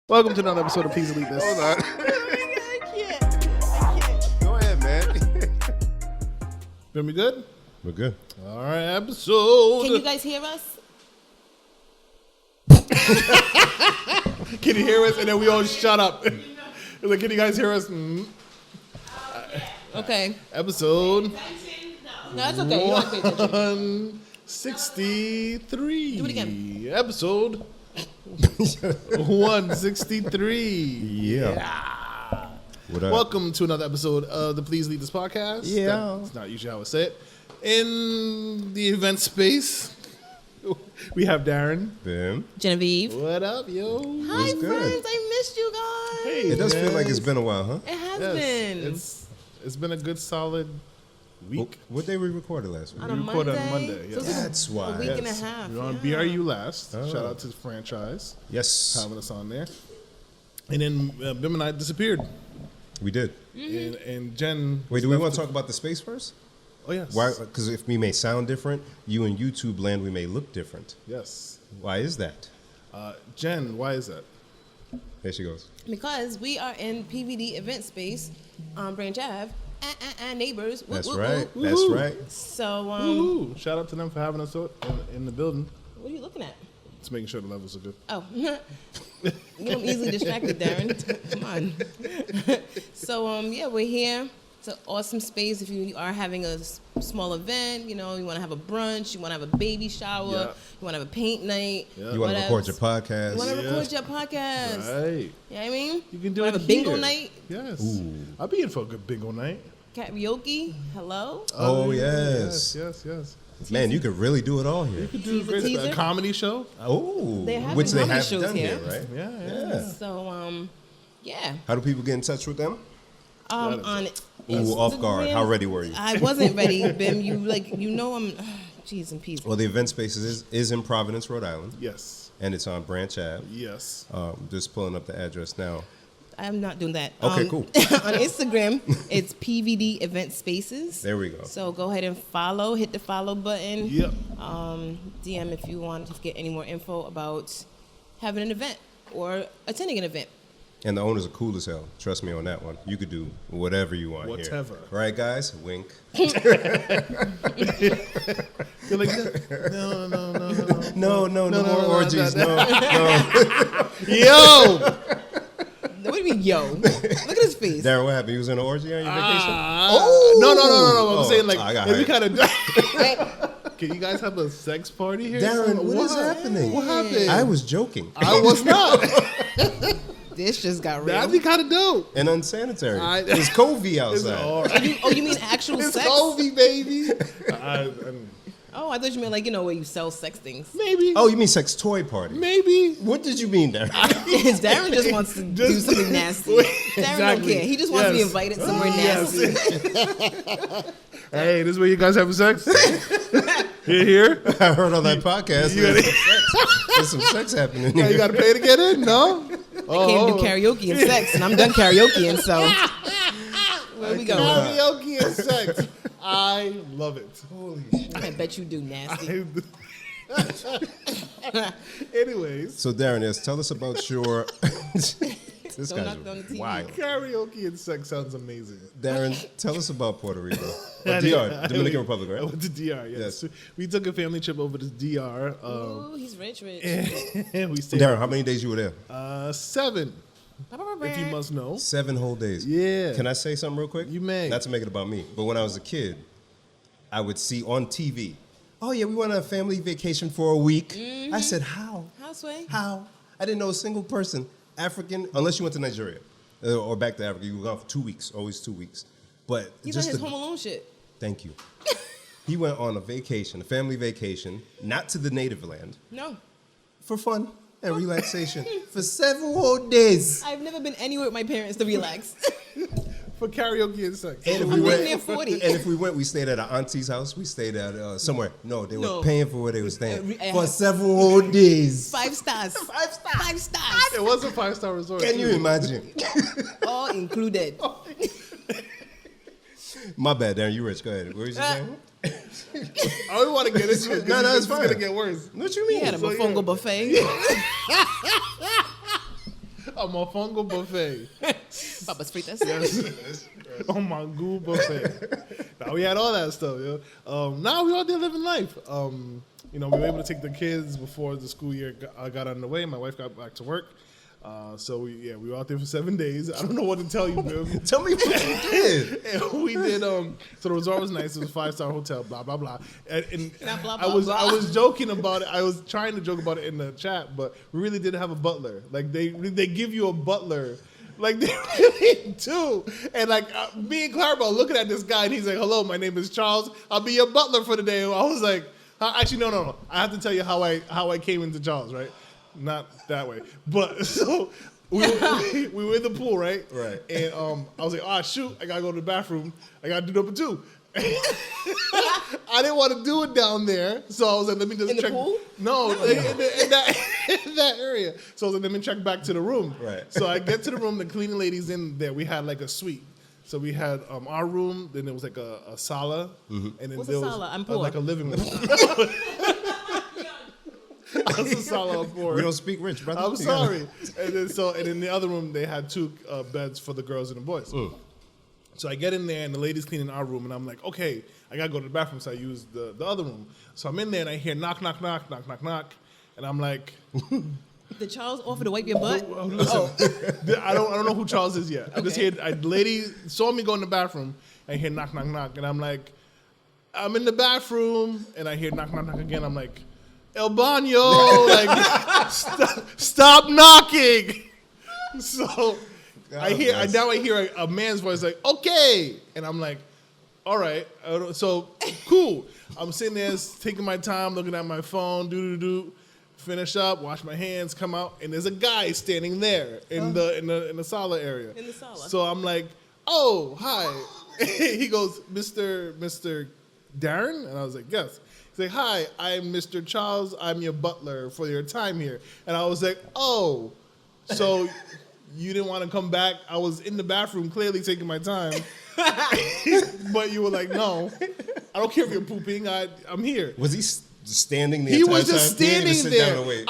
Welcome to another episode of Please Delete This. Hold on. I can't. Go ahead, man. Feel me good? We're good. All right, episode. Can you guys hear us? Can you hear us? And then we all shut up. It's like, can you guys hear us? Okay. Episode No, that's okay. You don't have to pay attention. 163. Do it again. Episode 163. Yeah. What up? Welcome to another episode of the Please Lead This podcast. Yeah. That's not usually how I say it. In the event space, we have Darren. Bim. Genevieve. What up, yo? Hi, What's good? friends. I missed you guys. Hey, It does feel like guys. it's been a while, huh? It has Yes, been. It's been a good solid week. What day we recorded last week? On a we recorded on Monday. Monday, So it's yes. That's a why. week and a Yes. half. We were on yeah. BRU last. Oh. Shout out to the franchise Yes, having us on there. And then Bim and I disappeared. we did. And Jen. Wait, do we want to talk about the space first? Oh, yes. Why? Because if we may sound different, you in YouTube land, we may look different. Yes. Why is that? Jen, why is that? There she goes. Because we are in PVD event space on Branch Ave. Neighbors. Whoop, That's whoop, right. whoop. That's Woo-hoo. right. So, Woo-hoo. Shout out to them for having us in the building. what are you looking at? Just making sure the levels are good. Oh, you know, I'm easily distracted, Darren. Come on. So, yeah, we're here. It's an awesome space. If you are having a small event, you know, you want to have a brunch, you want to have a baby shower, Yeah. you want to have a paint night. Yeah. You want to what record else? your podcast? You want to Yeah. record your podcast. Right. You know what I mean? You can do Wanna it have a bingo here. night, Yes. Ooh. I'll be in for a good bingo night. karaoke. Hello. Oh, yes. Yes. Man, you could really do it all here. You could do a Teaser, great teaser. a comedy show. Oh, They're having which they comedy have shows done here. here, right? Yeah. So, yeah. How do people get in touch with them? That is On Ooh, off guard. How ready were you? I wasn't ready, Bim. I'm. Jeez and peas. Well, the event space is in Providence, Rhode Island, Yes. and it's on Branch Ave. Yes. Just pulling up the address now. I'm not doing that. Okay, cool. On Instagram, it's PVD Event Spaces. There we go. So go ahead and follow. Hit the follow button. Yep. DM if you want to get any more info about having an event or attending an event. And the owners are cool as hell. Trust me on that one. You could do whatever you want Whatever. here. Right, guys? Wink. You're like, no. No more orgies. No. Yo! What do you mean, yo? Look at his face. Darren, what happened? You was on an orgy on your vacation? No. I'm saying, like, I got if we hired. kind of. Can you guys have a sex party here? Darren, what is happening? What happened? I was joking. I was not. This just got real. That'd be kind of dope. And unsanitary. I- It's COVID It's outside. all right. Oh, you mean actual It's sex? Kobe, baby. Oh, I thought you meant like, where you sell sex things. Maybe. Oh, you mean sex toy party? Maybe. What did you mean, Darren? Darren just wants to do something nasty. Darren don't Exactly. care. He just wants to be Yes. invited somewhere Yes. nasty. Hey, this is where you guys having sex? Here? I heard on that podcast. You There's some sex happening You here. got to pay to get in? No? Came to karaoke and sex, and I'm done karaokeing, so where we going? Karaoke and sex. I love it. Holy shit. I bet you do nasty. Anyways, So, Darren, yes, tell us about your. This Don't knock down the guy's TV. wild. karaoke and sex sounds amazing. Darren, tell us about Puerto Rico. I DR, Dominican Republic, I right? went to DR, yes. Yes. We took a family trip over to DR. Ooh, he's rich. And we stayed Darren, how many days you were there? 7, if you must know. 7 whole days. Yeah. Can I say something real quick? You may. Not to make it about me, but when I was a kid, I would see on TV, oh yeah, we went on a family vacation for a week. I said, how? Houseway. How? I didn't know a single person, African, unless you went to Nigeria or back to Africa. You were gone for 2 weeks, always 2 weeks. But He's just on his the- Home Alone shit. Thank you. He went on a vacation, a family vacation, not to the native land, No, for fun and relaxation for 7 whole days. I've never been anywhere with my parents to relax. For karaoke and sex. And if I've been there 40. And if we went, we stayed at our auntie's house. We stayed at somewhere. No, they were No. paying for where they were staying Uh, for 7 whole days. 5 stars. 5 stars. 5 stars. It was a 5-star resort. Can you imagine? All included. My bad, Darren. You rich. Go ahead. What was you saying? I don't want to get into it. No, no, it's It's going fine. to get worse. What you He mean? had a So, mofongo yeah. buffet. A mofongo buffet. Papas fritas. Yes. A mango buffet. Now we had all that stuff, yo. Now we all there living life. We were able to take the kids before the school year got underway. My wife got back to work. So we were out there for 7 days. I don't know what to tell you, Bill. Tell me what you did. And we did. So the resort was nice. It was a 5-star hotel. Blah blah blah. And Not blah, I blah, was blah. I was joking about it. I was trying to joke about it in the chat, but we really did have a butler. Like they give you a butler. Like they really do. And like me and Clarabelle looking at this guy, and he's like, "Hello, my name is Charles. I'll be your butler for the day." I was like, actually, no. I have to tell you how I came into Charles, right? Not that way, but so we were in the pool, right? Right. And I was like, shoot, I gotta go to the bathroom. I gotta do number 2. I didn't want to do it down there, so I was like, let me just In the check. pool? No, in that area. So I was like, let me check back to the room. Right. So I get to the room. The cleaning lady's in there. We had like a suite. So we had our room. Then there was like a sala, and then What's there a was sala? I'm poor. like a living room. That's a sala I'm poor. We don't speak rich, brother. I'm sorry. And then in the other room they had 2 beds for the girls and the boys. So I get in there and the lady's cleaning our room and I'm like, okay, I gotta go to the bathroom, so I use the other room. So I'm in there and I hear knock, knock, knock, knock, knock, knock, and I'm like, Did Charles offer to wipe your butt? listen, I don't know who Charles is yet. I just hear the lady saw me go in the bathroom and I hear knock, knock, knock, and I'm like, I'm in the bathroom and I hear knock, knock, knock again. I'm like, El Baño, like stop knocking. So I hear a man's voice like, okay, and I'm like, all right, so cool. I'm sitting there taking my time, looking at my phone, finish up, wash my hands, come out, and there's a guy standing there in the sala area. In the sala. So I'm like, oh, hi. He goes, Mr. Darren, and I was like, yes. He's like, hi, I'm Mr. Charles. I'm your butler for your time here. And I was like, oh, so you didn't want to come back? I was in the bathroom clearly taking my time. But you were like, no, I don't care if you're pooping. I'm here. Was he standing there? He was just standing sit there. down and wait.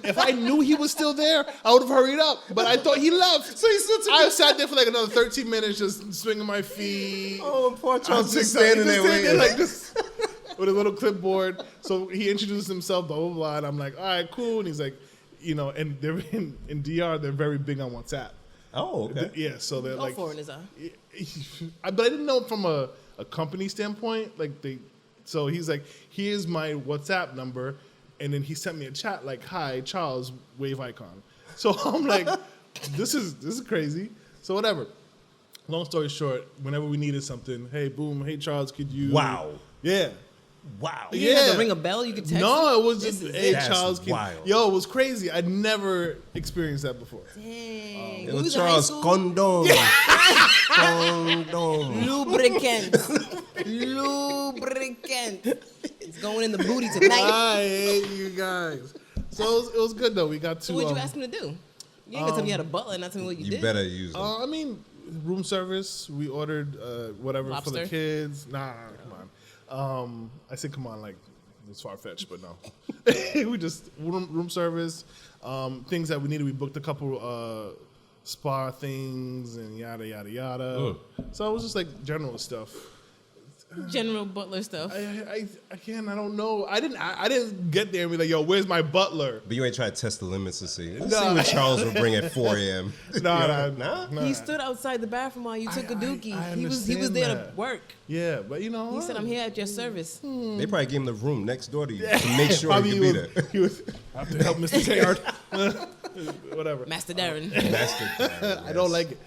If I knew he was still there, I would have hurried up. But I thought he left. So he still took I sat there for like another 13 minutes just swinging my feet. Oh, poor Charles just just standing there waiting. like this with a little clipboard. So he introduced himself, blah, blah, blah. And I'm like, all right, cool. And he's like, and they're in DR, they're very big on WhatsApp. Oh, okay. Yeah, so they're All like. foreigners are. But I didn't know from a company standpoint. So he's like, here's my WhatsApp number. And then he sent me a chat like, hi, Charles, wave icon. So I'm like, this is crazy. So whatever. Long story short, whenever we needed something, hey, boom, hey, Charles, could you? Wow. Yeah. Wow. You didn't have to ring a bell. You could text. No, it was This just, is hey, it. That's Charles, wild. yo, it was crazy. I'd never experienced that before. Dang. Yo, We was in high Charles, school. condom. Condom. Lubricant. It's going in the booty tonight. I hate you guys. So it was good though. We got to. So what'd you ask him to do? You ain't gonna tell me you had a butler and not tell me what you You did. better use them. I mean, room service. We ordered whatever for Lobster? the kids. Nah, come on. I said come on like it's far fetched, but no. We just room service. Things that we needed. We booked a couple spa things and yada yada yada. So it was just like general stuff. General butler stuff. Again, I don't know. I didn't get there and be like, yo, where's my butler? But you ain't trying to test the limits to see. Let's see what Charles will bring at 4 a.m. Nah. He stood outside the bathroom while you took a dookie. I He was understand there to that. work. Yeah, but you know. He said, I'm here at your service. They probably gave him the room next door to you to make sure Probably he could be there. He was I have to help Mr. Taylor. Whatever. Master Darren. I don't like it.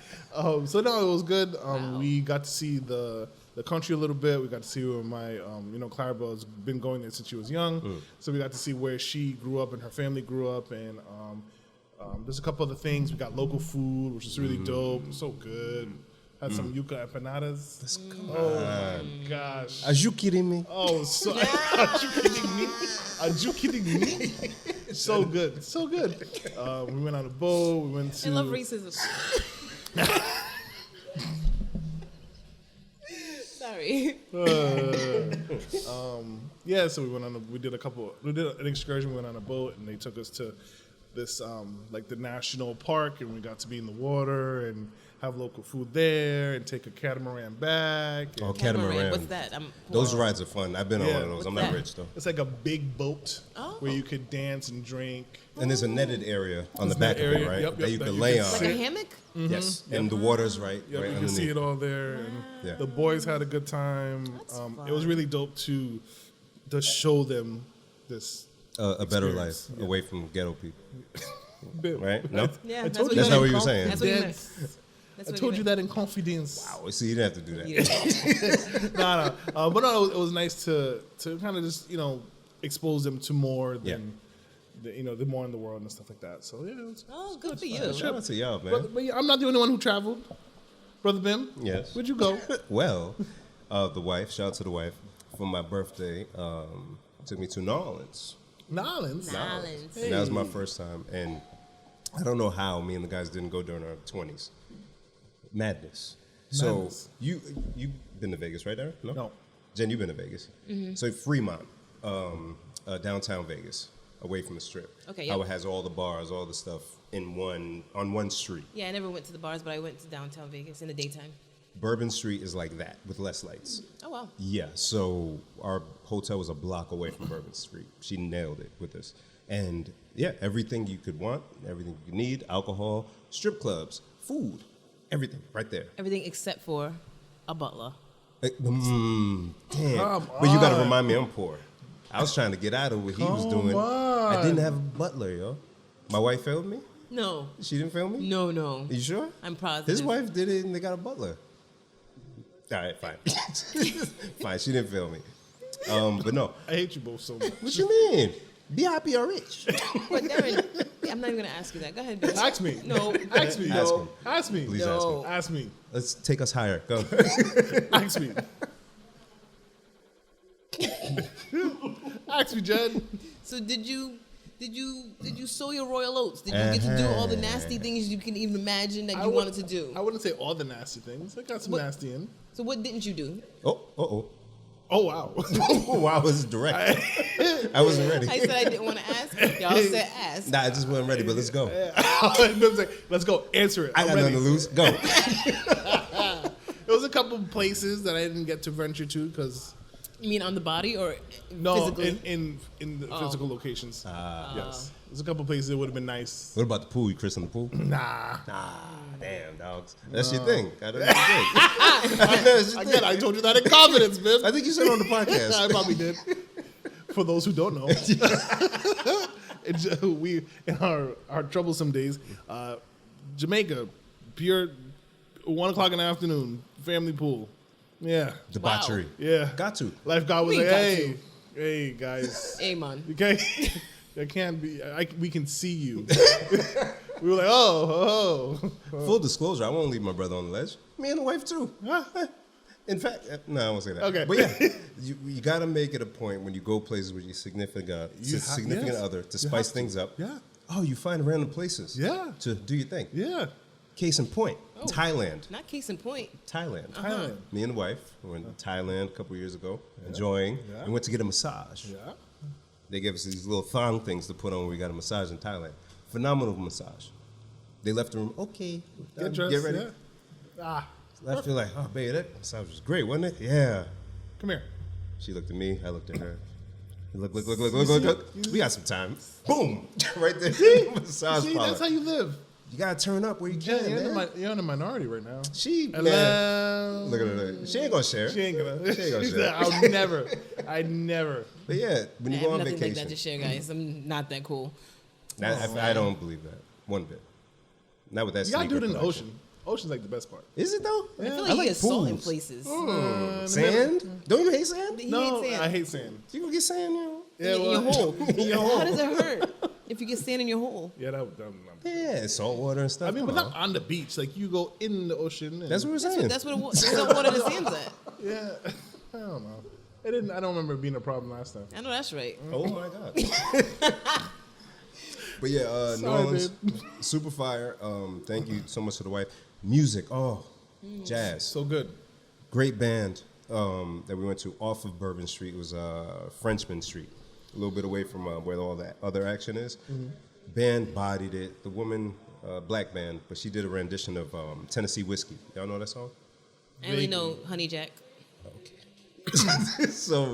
So no, it was good. We got to see the country a little bit. We got to see where my, Clarabelle's been going there since she was young. So we got to see where she grew up and her family grew up. And there's a couple other things. We got local food, which is really dope. So good. Had some yuca empanadas. Oh my gosh. Are you kidding me? Oh, so are you kidding me? Are you kidding me? So good, so good. We went on a boat. We went to. I love racism. Sorry. Yeah, so we did an excursion. We went on a boat, and they took us to this like the national park, and we got to be in the water and have local food there and take a catamaran back. Oh, And catamaran. What's that? Those rides are fun. I've been on Yeah. one of those. What's I'm that? not rich though. it's like a big boat Oh. where you could dance and drink. And there's a netted area on the There's back a of area, it, right? yep, that yep, you that can you lay can on. Like a hammock? Yes, and the water's right, Yeah, right you can underneath. see it all there. And Yeah. the boys had a good time. That's It was fun. really dope to show them this. A better life Experience, yeah. away from ghetto people, bit. right? No? Yeah, I that's told what you That's he not meant. what you were saying. That's what he meant. That's- That's I what he told you meant. that in confidence. Oh, see, you didn't have to do that. Yeah. But no, it was nice to kind of just expose them to more Yeah. than the more in the world and stuff like that. So yeah, it's Oh, good for you. Shout out to y'all, man. but yeah, I'm not the only one who traveled, Brother Bim. Yes. Where'd you go? Well, the wife, shout out to the wife, for my birthday, took me to New Orleans. Nolans. Nolans. And that was my first time. And I don't know how me and the guys didn't go during our 20s. Madness. So Madness. you've been to Vegas, right, Darren? No. Jen, you've been to Vegas. Mm-hmm. So Fremont, downtown Vegas, away from the Strip. Okay, How yep. it has all the bars, all the stuff on one street. Yeah, I never went to the bars, but I went to downtown Vegas in the daytime. Bourbon Street is like that with less lights. Oh, wow. Yeah, so our hotel was a block away from Bourbon Street. She nailed it with us. And yeah, everything you could want, everything you could need, alcohol, strip clubs, food, everything right there. Everything except for a butler. Damn. Come But you got to on. remind me I'm poor. I was trying to get out of what he was Come doing. I on. didn't have a butler, yo. My wife failed me? No. She didn't fail me? No, no. You sure? I'm positive. His wife did it and they got a butler. All right, fine. Fine, she didn't fail me. But no. I hate you both so much. What you mean? Be happy or rich? But Darren, I'm not even going to ask you that. Go ahead, bitch. Ask me. No. Ask me. Ask yo. him. Ask me. Please No. ask me. Ask me. Let's take us higher. Go. Ask me. Ask me, Jen. So did you sow your royal oats? Did you get to do all the nasty things you can even imagine that you wanted to do? I wouldn't say all the nasty things. I got some What- nasty in. So what didn't you do? Oh. Oh wow. Oh, I was direct. I wasn't ready. I said I didn't want to ask. Y'all said ask. Nah, I just wasn't ready, but let's go. Let's go. Answer it. I I'm got ready. nothing to lose. Go. There was a couple of places that I didn't get to venture to because You mean on the body or no, physically? in the physical locations. Ah. Yes, there's a couple of places that would have been nice. What about the pool? You christened the pool? Nah. Damn, dogs. That's your thing. I don't know. Again, I told you that in confidence, man. I think you said it on the I podcast. probably did. For those who don't know, we in our troublesome days, Jamaica, pure 1:00 in the afternoon, family pool. Yeah, Debauchery. yeah. Got to. Lifeguard was We like, got hey, guys, Hey, man. you can't. I can't be. We can see you. We were like, oh. Full disclosure, I won't leave my brother on the ledge. Me and the wife too. In fact, no, I won't say that. Okay. But yeah, you got to make it a point when you go places with your significant yes. other to You spice have to. things up. Yeah. Oh, you find random places. Yeah. To do your thing. Yeah, Case in point, Oh. Thailand. Not case in point. Thailand. Thailand. Me and the wife went to Thailand a couple years ago, enjoying, Yeah. and went to get a massage. Yeah. They gave us these little thong things to put on when we got a massage in Thailand. Phenomenal massage. They left the room, okay, Get dressed. get ready. Yeah. Ah, I feel like, oh, babe, that massage was great, wasn't it? Yeah. come here. She looked at me, I looked at her. Look. We got some time. Boom! Right there. Massage See, parlor. that's how you live. You gotta turn up where you Yeah, can, man. you're in the minority right now. She, man. Hello. Look at her. She ain't gonna share. She ain't gonna. She ain't gonna She share. said, I never. But yeah, when I you have go on nothing vacation, like that to share, guys. I'm not that cool. I don't believe that one bit. Not with that. You gotta do it in the collection. ocean. Ocean's like the best part. Is it though? I feel like you get salt in pools. places. Sand? Don't you hate sand? He No, hates sand. I hate sand. You gonna get sand, you know? Yeah, in your hole. In your hole. How does it hurt if you get sand in your hole? Yeah, that. Yeah, salt water and stuff. I mean, but Come not on. on the beach. Like you go in the ocean. And, That's what we're saying. That's what the water the sand's at. Yeah, I don't know. I don't remember it being a problem last time. I know that's right. Oh my god. But yeah, New Sorry, Orleans, babe. super fire. Thank you so much to the wife. Music, jazz. So good. Great band that we went to off of Bourbon Street. It was Frenchman Street, a little bit away from where all that other action is. Band bodied it. The woman, black band, but she did a rendition of Tennessee Whiskey. Y'all know that song? I only know Honey Jack. Okay. So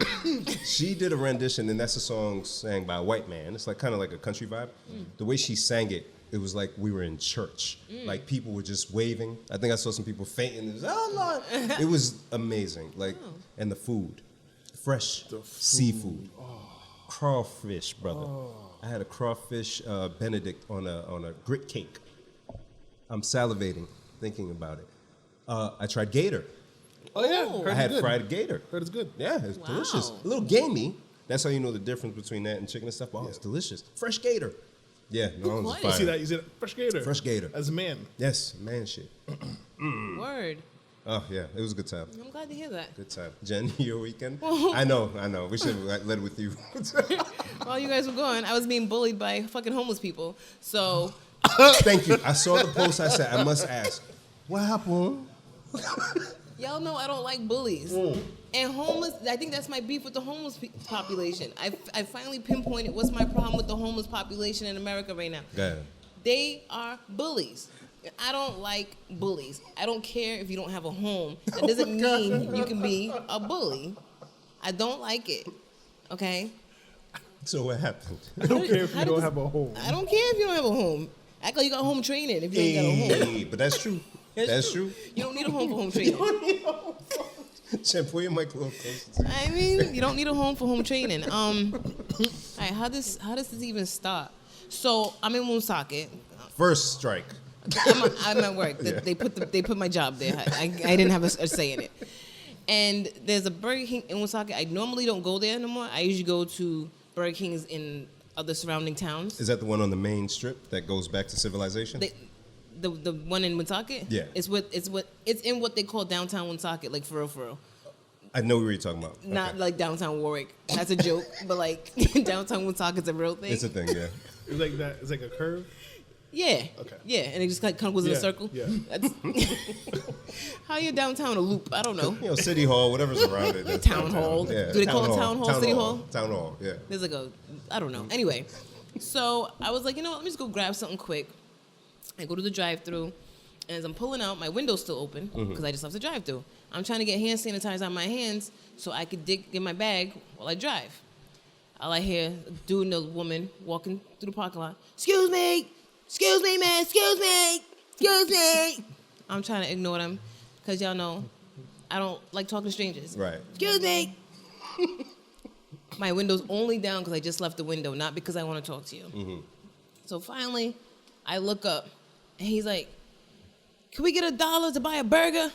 she did a rendition, and that's a song sang by a white man. It's like kind of like a country vibe. The way she sang it, it was like we were in church. Like people were just waving. I think I saw some people fainting. It was, oh Lord. It was amazing. Like, and the food, fresh seafood, crawfish, brother. I had a crawfish Benedict on a grit cake. I'm salivating thinking about it. I tried gator. Oh yeah, Oh. heard I it's had good. fried gator. Heard it's good. Yeah, it's Wow. delicious. A little gamey. That's how you know the difference between that and chicken and stuff. Oh, it's delicious. Fresh gator. Yeah, no, Good it was quality. You fire. see that? You see that? Fresh gator. Fresh gator. As a man. Yes, man shit. Word. Oh, yeah, it was a good time. I'm glad to hear that. Good time. Jen, your weekend? I know. We should have led with you. While you guys were gone, I was being bullied by fucking homeless people. So Thank you. I saw the post. I said, I must ask, what happened? y'all know I don't like bullies. And homeless, I think that's my beef with the homeless population. I finally pinpointed what's my problem with the homeless population in America right now. Go ahead. They are bullies. I don't like bullies. I don't care if you don't have a home. That doesn't mean you can be a bully. I don't like it. Okay? So what happened? I don't care if How you did don't this- have a home. I don't care if you don't have a home. Act like you got home training if you ain't got a home. Hey, but that's true. That's true. You don't need a home for home training. Jen, pull your mic a little closer. I mean, you don't need a home for home training. All right, how does this even start? So I'm in Woonsocket. First strike. I'm at work. They put my job there. I didn't have a say in it. And there's a Burger King in Woonsocket. I normally don't go there no more. I usually go to Burger Kings in other surrounding towns. Is that the one on the main strip that goes back to civilization? The one in Woonsocket? Yeah. It's in what they call downtown Woonsocket, like for real. I know what you're talking about. Not Okay. like downtown Warwick. That's a joke, but like downtown Woonsocket's a real thing. It's a thing, yeah. It's like that. It's like a curve. Yeah. Okay. Yeah, and it just kind of goes in a Yeah, circle. yeah. That's how you downtown a loop? I don't know. You know, City Hall, whatever's around it. that's Town downtown. hall. Yeah. Do they call it town hall, city hall? Town hall, yeah. There's like I don't know. Anyway, so I was like, you know what? Let me just go grab something quick. I go to the drive-through, and as I'm pulling out, my window's still open because I just left the drive-through. I'm trying to get hand sanitizer on my hands so I could dig in my bag while I drive. All I hear, a dude and a woman walking through the parking lot. Excuse me, man, excuse me. I'm trying to ignore them because y'all know I don't like talking to strangers. Right. Excuse me. My window's only down because I just left the window, not because I want to talk to you. So finally, I look up, and he's like, "Can we get $1 to buy a burger?"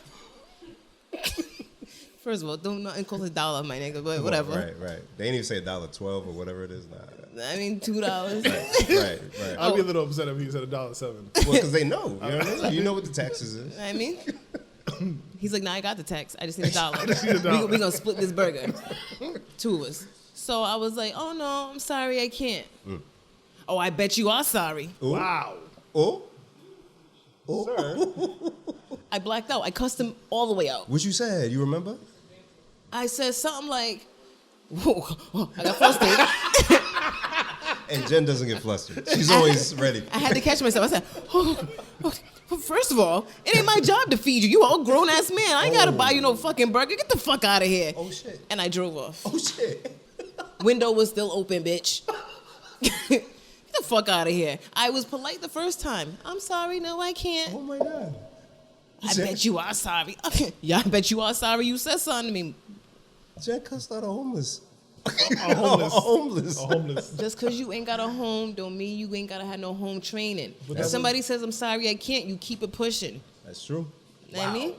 First of all, don't nothing cost $1, my nigga, but whatever. Right. They ain't even say $1.12 or whatever it is. Nah. I mean, $2. Right. I'll Well, be a little upset if he said $1.07. because they know. You know what I mean? You know what the taxes is. I mean, he's like, "Nah, I got the tax. I just need $1. just need $1. We gonna split this burger, 2 of us." So I was like, "Oh no, I'm sorry, I can't." Oh, I bet you are sorry. Ooh. Wow. Oh? Sir. I blacked out. I cussed him all the way out. What you said? You remember? I said something like, "Whoa," I got frustrated. And Jen doesn't get flustered. She's always ready. I had to catch myself. I said, "Oh, first of all, it ain't my job to feed you. You all grown ass man. I ain't gotta buy you no fucking burger. Get the fuck out of here." Oh, shit. And I drove off. Oh, shit. Window was still open, bitch. Get the fuck out of here. I was polite the first time. "I'm sorry, no, I can't." Oh, my God. I bet you are sorry. Yeah, I bet you are sorry you said something to me. Jen cussed out a homeless. A homeless. A homeless. A homeless. Just because you ain't got a home don't mean you ain't got to have no home training. But If that somebody says, "I'm sorry, I can't," you keep it pushing. That's true. Know what I mean?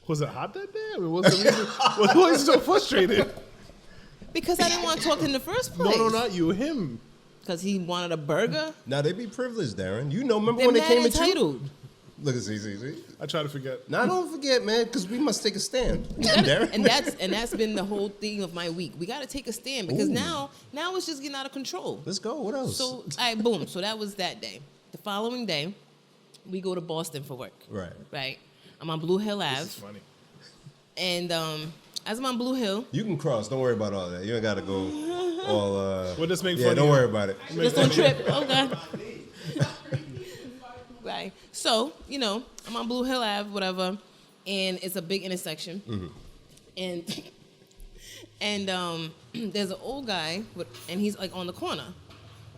Was it hot that day? I mean, what's the reason? Why was he so frustrated? Because I didn't want to talk to him in the first place. No, not you. Him. Because he wanted a burger. Now, they be privileged, Darren. You know, remember They're when they mad came at you? entitled. Look at see. I try to forget. Now, don't forget, man, because we must take a stand. Darren. And that's been the whole theme of my week. We got to take a stand because now it's just getting out of control. Let's go. What else? So, boom. So that was that day. The following day, we go to Boston for work. Right. Right. I'm on Blue Hill Ave. This is funny. And as I'm on Blue Hill, You can cross. Don't worry about all that. You ain't got to go. all. We'll just make yeah, fun don't of worry you. about it. Just don't trip. Okay. Right. So, I'm on Blue Hill Ave, whatever, and it's a big intersection. And there's an old guy, and he's like on the corner.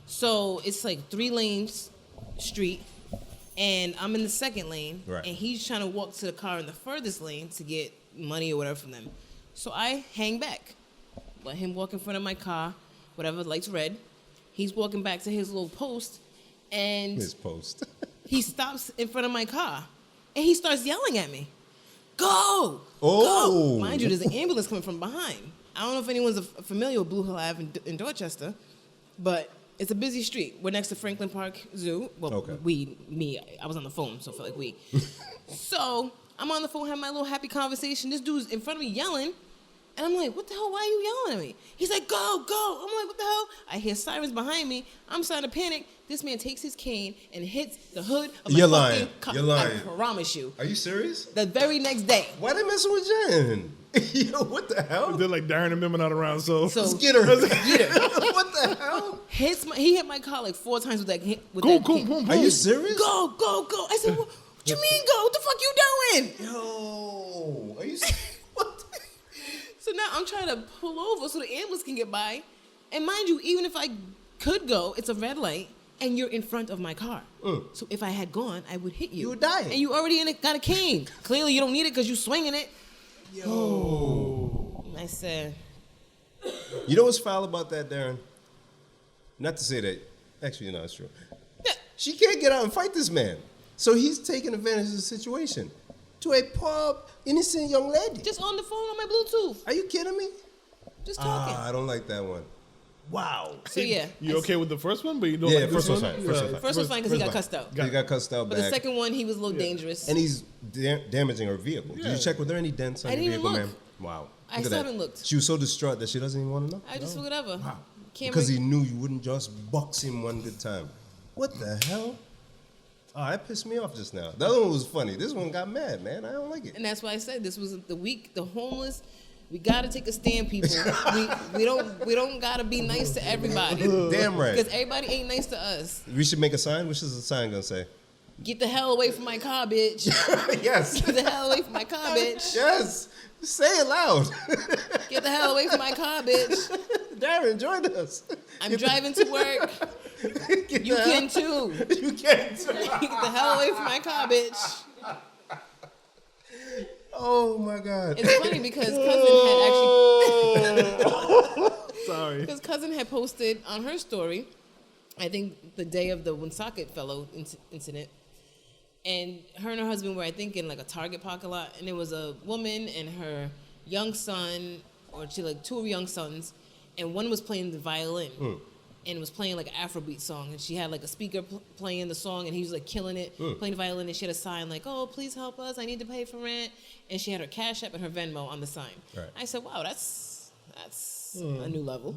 So it's like 3 lanes street, and I'm in the second lane, Right. and he's trying to walk to the car in the furthest lane to get money or whatever from them. So I hang back, let him walk in front of my car, whatever, light's red. He's walking back to his little post, and His post. he stops in front of my car, and he starts yelling at me. Go! Oh. Go! Mind you, there's an ambulance coming from behind. I don't know if anyone's familiar with Blue Hill Ave in Dorchester, but it's a busy street. We're next to Franklin Park Zoo. Well, Okay. I was on the phone, so I felt like we. So I'm on the phone having my little happy conversation. This dude's in front of me yelling, and I'm like, what the hell? Why are you yelling at me? He's like, go, go. I'm like, what the hell? I hear sirens behind me. I'm starting to panic. This man takes his cane and hits the hood of my You're fucking lying. car. You're lying. I promise you. Are you serious? The very next day. Why they messing with Jen? Yo, what the hell? They're like Darren and them are not around, so So Get her. get her. What the hell? He hit my car like 4 times with that. With go, that go, cane. boom, Are you boom. serious? Go, go, go. I said, what you mean go? What the fuck you doing? Yo, are you serious? What? So now I'm trying to pull over so the ambulance can get by. And mind you, even if I could go, it's a red light, and you're in front of my car. So if I had gone, I would hit you. You would die. And you already got a cane. Clearly you don't need it because you swinging it. Yo. I said, You know what's foul about that, Darren? Not to say that. Actually, no, it's true. yeah. She can't get out and fight this man. So he's taking advantage of the situation. To a poor, innocent young lady. Just on the phone on my Bluetooth. Are you kidding me? Just talking. I don't like that one. Wow. So yeah. You okay with the first one, but you don't Yeah, like first this one's one? fine. First one's fine. First one's fine because he got cussed out. He got cussed out But back. the second one, he was a little dangerous. And he's damaging her vehicle. Did Yeah. you check, were there any dents on I your didn't even vehicle, look. ma'am? Wow. I Look at still that. haven't looked. She was so distraught that she doesn't even want to know? I just whatever. Wow. Can't Because re- he knew you wouldn't just box him one good time. What the hell? Oh, that pissed me off just now. The other one was funny. This one got mad, man. I don't like it. And that's why I said this was the week. The homeless, we gotta take a stand, people. we don't gotta be nice to everybody. Damn right. Because everybody ain't nice to us. We should make a sign. What is the sign gonna say? Get the hell away from my car, bitch. Yes. Get the hell away from my car, bitch. Yes. Say it loud. Get the hell away from my car, bitch. Darren, join us. I'm driving to work. You can too. You can too. Get the hell away from my car, bitch. Oh my God. It's funny because cousin had actually. Sorry. Because cousin had posted on her story, I think the day of the Woonsocket fellow incident, and her husband were, I think, in like a Target parking lot, and there was a woman and her young son, or she like 2 young sons, and one was playing the violin. And was playing like an Afrobeat song, and she had like a speaker playing the song, and he was like killing it, playing the violin, and she had a sign like, "Oh, please help us! I need to pay for rent." And she had her Cash App and her Venmo on the sign. Right. I said, "Wow, that's a new level."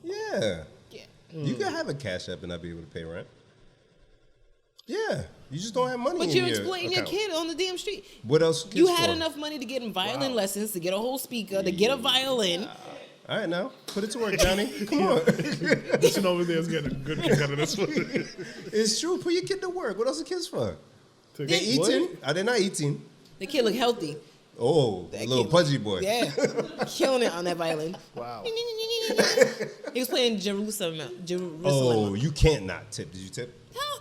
Yeah. Yeah. You can have a Cash App and not be able to pay rent. Yeah. You just don't have money But in you're your exploiting your account. kid on the damn street. What else? You kids had for? enough money to get him violin lessons, to get a whole speaker, to get a violin. All right, now put it to work, Johnny. Come on. Listen over there is getting a good kick out of this one. It's true. Put your kid to work. What else are kids for? To They get- what? eating? Are they not eating? The kid looked healthy. Oh, That little kid- pudgy boy. Yeah, killing it on that violin. Wow. He was playing Jerusalem. Oh, you can't not tip. Did you tip?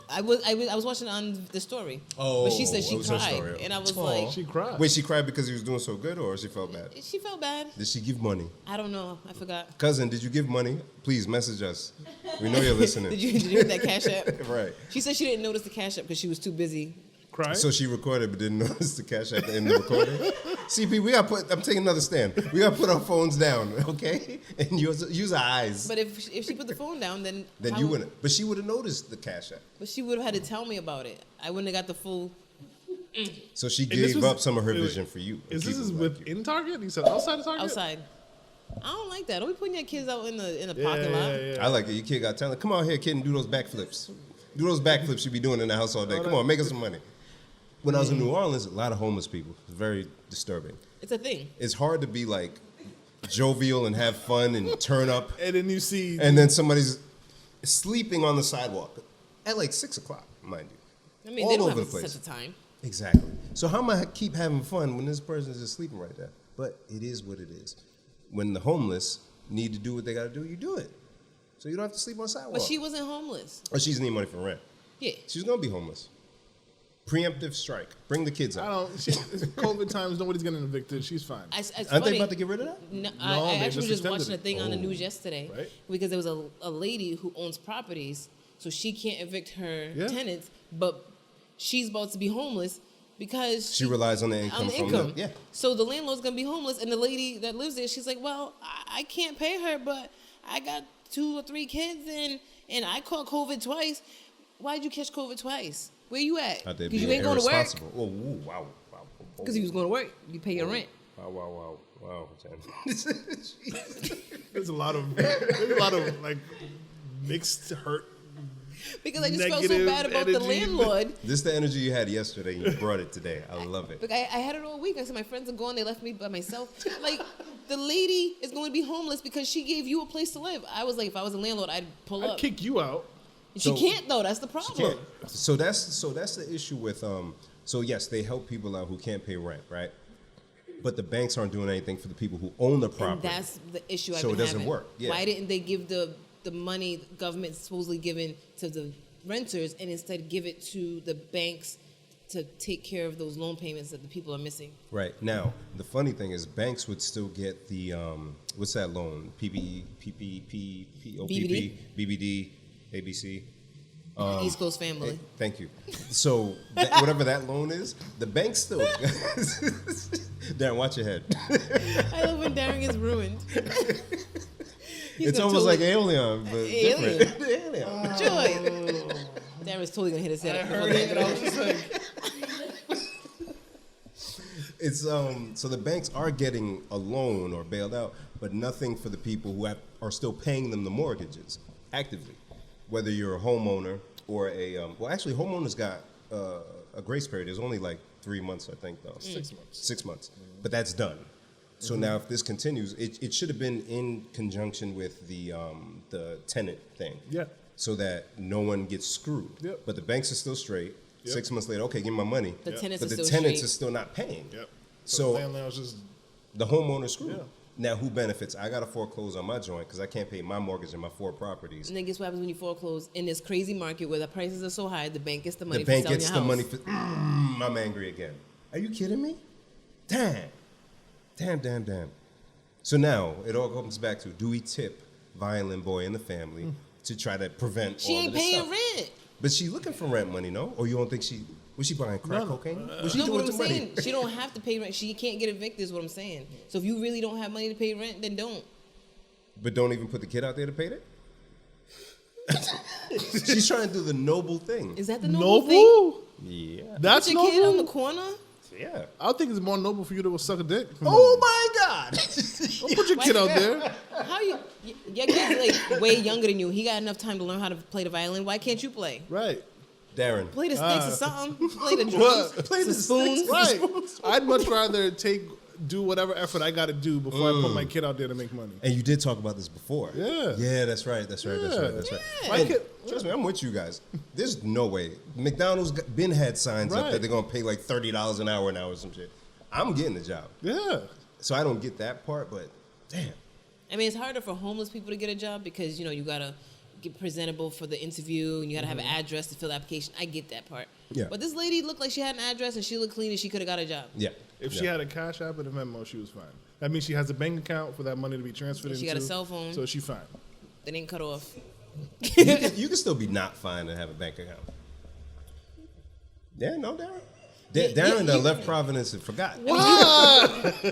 I was watching on the story. Oh, but she said she it was her cried, story. and I was Aw. like, She cried. Wait, she cried because he was doing so good, or she felt bad? she felt bad. Did she give money? I don't know. I forgot. Cousin, did you give money? Please message us. We know you're listening. Did you hit that Cash App? Right. She said she didn't notice the Cash App because she was too busy. Cry? So she recorded but didn't notice the Cash App in the recording. CP, we got I'm taking another stand. We got to put our phones down, okay? And use our eyes. But if she put the phone down, then how- You wouldn't. But she would have noticed the Cash App. But she would have had to tell me about it. I wouldn't have got the full. So she this gave was- up some of her wait, wait. vision for you. Is Keep this it like within Target? You said outside of Target? Outside. I don't like that. Don't be putting your kids out in the Yeah, parking lot. you. I like it. Your kid got talent. Come out here, kid, and do those backflips. Do those backflips you be doing in the house all day. Come on, make us some money. When I was in New Orleans, a lot of homeless people. It's very disturbing. It's a thing. It's hard to be like, jovial and have fun and turn up. And then you see... And then somebody's sleeping on the sidewalk at like 6 o'clock, mind you. I mean, all they don't over have the place. such a time. Exactly. So how am I keep having fun when this person is just sleeping right there? But it is what it is. When the homeless need to do what they got to do, you do it. So you don't have to sleep on the sidewalk. But she wasn't homeless. Or she's need money for rent. Yeah. She's going to be homeless. Preemptive strike. Bring the kids out. It's COVID times, nobody's getting evicted. She's fine. Aren't they about to get rid of that? No, No, I they actually just was just watching a extended thing on the news yesterday. Right. Because there was a lady who owns properties, so she can't evict her Yeah. tenants, but she's about to be homeless because She relies on the income from the... Yeah. So the landlord's going to be homeless, and the lady that lives there, she's like, well, I can't pay her, but I got 2 or 3 kids, and I caught COVID twice. Why'd you catch COVID twice? Where you at? Because you ain't going to work. Oh, ooh, wow. Because he was going to work. You pay your rent. Wow. There's a lot of like mixed hurt. Because I just felt so Negative bad about the energy. landlord. This is the energy you had yesterday, and you brought it today. I love it. Look, I had it all week. I said my friends are gone. They left me by myself. Like, the lady is going to be homeless because she gave you a place to live. I was like, if I was a landlord, I'd pull I'd up. kick you out. She can't though. That's the problem. So that's the issue with So yes, they help people out who can't pay rent, right? But the banks aren't doing anything for the people who own the property. And that's the issue. So it doesn't work. Yeah. Why didn't they give the money the government supposedly given to the renters and instead give it to the banks to take care of those loan payments that the people are missing? Right. Now, the funny thing is banks would still get the what's that loan? PPP, BBD? BBD, ABC. East Coast family. Thank you. So whatever that loan is, the bank still. Darren, watch your head. I love when Darren is ruined. It's almost like Alien, but Alien. different. Alien. Joy. Darren's totally gonna hit his head. I heard it and I was just like, It's so the banks are getting a loan or bailed out, but nothing for the people who are still paying them the mortgages actively. Whether you're a homeowner or a well, actually, homeowners got a grace period. There's only like 3 months, I think, though. 6 months. 6 months, but that's done. So now, if this continues, it should have been in conjunction with the tenant thing. Yeah. So that no one gets screwed. Yep. But the banks are still straight. Yep. 6 months later, okay, give me my money. The tenants but are the still tenants straight. are still not paying. Yep. So the landlord's just the homeowner screwed. Yeah. Now, who benefits? I got to foreclose on my joint because I can't pay my mortgage and my 4 properties. And then guess what happens when you foreclose in this crazy market where the prices are so high? The bank gets the money. The bank for selling gets your the house. money for. I'm angry again. Are you kidding me? Damn. So now it all comes back to: do we tip Violent Boy and the family to try to prevent? She all ain't of this paying stuff? rent. But she looking for rent money, no? Or you don't think she was she buying crack No. cocaine? Was she No, doing what I'm too saying, money? she don't have to pay rent. She can't get evicted is what I'm saying. So if you really don't have money to pay rent, then don't. But don't even put the kid out there to pay it. She's trying to do the noble thing. Is that the noble thing? noble. Yeah. That's Put your kid on the noble. corner? Yeah. I think it's more noble for you to go suck a dick. Oh my God. Don't put your kid out there. How you? Your kid's like way younger than you. He got enough time to learn how to play the violin. Why can't you play? Right. Darren. Play the sticks or something. Play the drums. What? Play the spoons. Right. I'd much rather do whatever effort I got to do before I put my kid out there to make money. And you did talk about this before. Yeah. Yeah, that's right. That's right. Yeah. My And kid- trust me, I'm with you guys. There's no way. McDonald's been had signs up Right. that they're gonna pay like $30 an hour now or some shit. I'm getting the job. Yeah. So I don't get that part, but damn. I mean, it's harder for homeless people to get a job because, you gotta get presentable for the interview and you gotta have an address to fill the application. I get that part. Yeah. But this lady looked like she had an address and she looked clean and she could have got a job. Yeah. If Yeah. she had a Cash App and a Venmo, she was fine. That means she has a bank account for that money to be transferred And she into. got a cell phone. So she fine. They didn't cut off. you can still be not fine and have a bank account. Yeah, no, Darren. Darren done left Providence and forgot.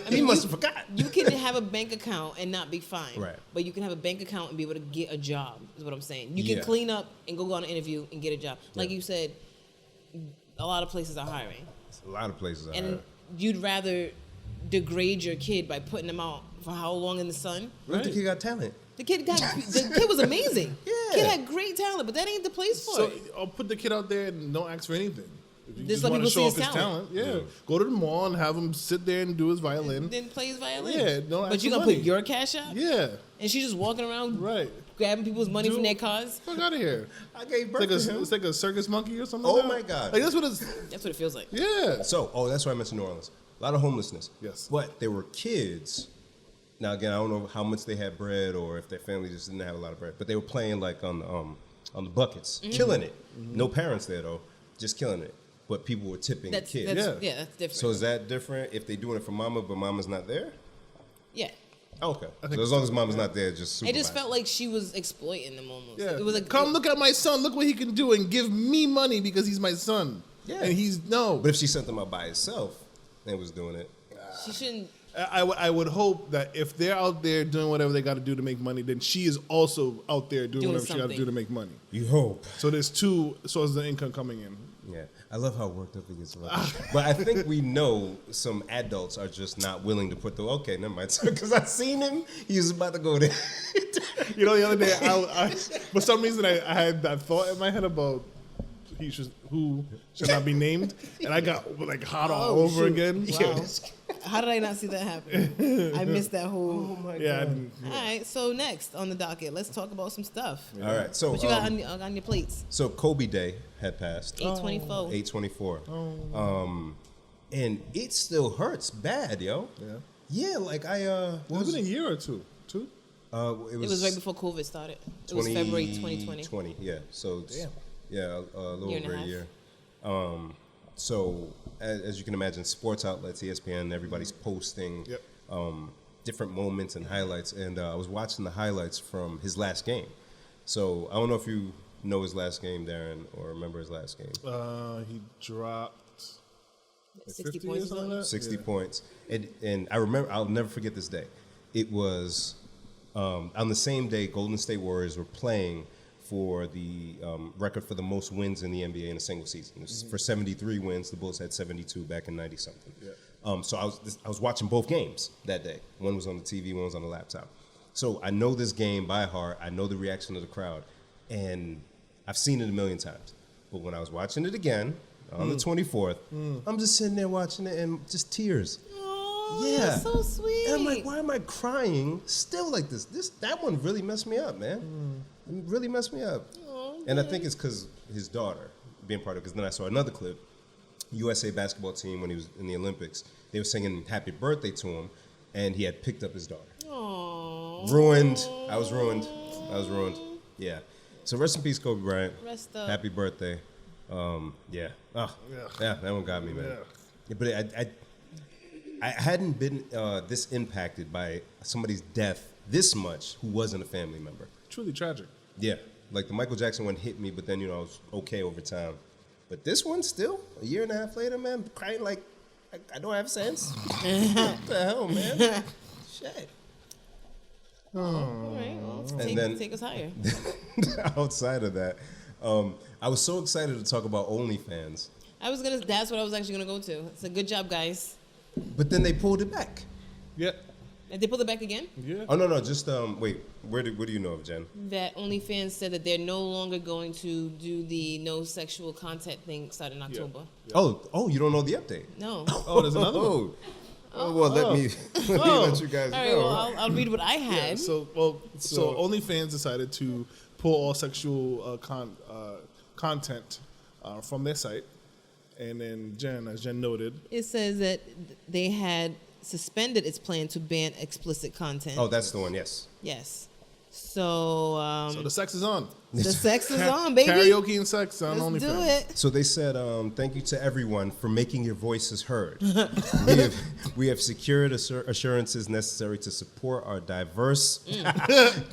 He must have forgot. You can have a bank account and not be fine. Right. But you can have a bank account and be able to get a job, is what I'm saying. You can Yeah. clean up and go on an interview and get a job. Like Yeah. you said, a lot of places are hiring. A lot of places are. And you'd rather degrade your kid by putting them out for how long in the sun? What if the kid got talent? The kid was amazing. Yeah. Kid had great talent, but that ain't the place for So it. I'll put the kid out there and don't ask for anything. If you Just just let want to people see show his off his talent. talent, go to the mall and have him sit there and do his violin. Then play his violin. Yeah, don't ask But you for gonna money. put your cash out? Yeah, And she's just walking around right. grabbing people's money from Dude, their cars. Fuck out of here. I gave birth It's to him. like a circus monkey or something. Oh like that. my God. Like that's what it's. That's what it feels like. Yeah. So, that's why I mentioned New Orleans. A lot of homelessness. Yes. But there were kids. Now, again, I don't know how much they had bread or if their family just didn't have a lot of bread. But they were playing like on the buckets, killing it. No parents there though, just killing it. But people were tipping the kids. That's different. So is that different if they're doing it for mama, but mama's not there? Yeah. Oh, okay. I So think as long as mama's not there, just It supervise. just felt like she was exploiting them almost. Yeah. It was like, come look at my son. Look what he can do, and give me money because he's my son. Yeah. And he's no. But if she sent them out by herself and was doing it, she shouldn't. I would hope that if they're out there doing whatever they got to do to make money, then she is also out there doing whatever she got to something. do to make money. you hope. So there's two sources of income coming in. Yeah, I love how worked up it gets about that. But I think we know some adults are just not willing to put the, okay, never mind. Because I seen him, he was about to go there. You know, the other day, I for some reason, I had that thought in my head about who should not be named, and I got like hot all over again. Wow. How did I not see that happen? I missed that whole. Yeah, I didn't, All right, so next on the docket, let's talk about some stuff. All right, so What you got on your plates? so Kobe Day had passed. 8/24. 8/24. And it still hurts bad, yo. Yeah. Yeah, like It's been a year or two. It was right before COVID started. It was February 2020. Yeah, so it's, Damn. yeah, a little Year and a over a half. year. So as you can imagine, sports outlets, ESPN, everybody's posting Yep. different moments and highlights. And I was watching the highlights from his last game. So I don't know if you know his last game, Darren, or remember his last game. He dropped 60 50 points or something or like that? 60 Yeah. points. And I remember, I'll never forget this day. It was on the same day Golden State Warriors were playing for the record for the most wins in the NBA in a single season. It was for 73 wins. The Bulls had 72 back in 90-something. Yeah. So I was watching both games that day. One was on the TV, one was on the laptop. So I know this game by heart. I know the reaction of the crowd. And I've seen it a million times. But when I was watching it again on the 24th, I'm just sitting there watching it and just tears. Oh, Yeah. that's so sweet. And I'm like, why am I crying still like this? That one really messed me up, man. It really messed me up. Oh, And I think it's because his daughter being part of it. Because then I saw another clip. USA basketball team, when he was in the Olympics, they were singing happy birthday to him, and he had picked up his daughter. Aw. Ruined. I was ruined. Yeah. So rest in peace, Kobe Bryant. Rest up. Happy birthday. Yeah. Oh, yeah, that one got me, man. Yeah. Yeah, but I hadn't been this impacted by somebody's death this much who wasn't a family member. Truly tragic. Yeah, like the Michael Jackson one hit me, but then, I was okay over time. But this one still, a year and a half later, man, crying like I don't have sense. What the hell, man? Shit. All right, well, take us higher. Outside of that, I was so excited to talk about OnlyFans, That's what I was actually gonna go to. It's a good job, guys. but then they pulled it back. Yeah. And they pulled it back again? Yeah. Oh no, just wait. What do you know of, Jen? That OnlyFans said that they're no longer going to do the no sexual content thing starting in October. Oh, you don't know the update? No. Oh, there's another one. Well, let me let you guys All right, know. well, I'll read what I had. So OnlyFans decided to pull all sexual content from their site, and then as Jen noted, It says that they had suspended its plan to ban explicit content. Oh, that's the one. Yes. Yes. So, so the sex is on. the sex is on, baby. Karaoke and sex on Let's OnlyFans. do it. So they said, thank you to everyone for making your voices heard. we have secured assurances necessary to support our diverse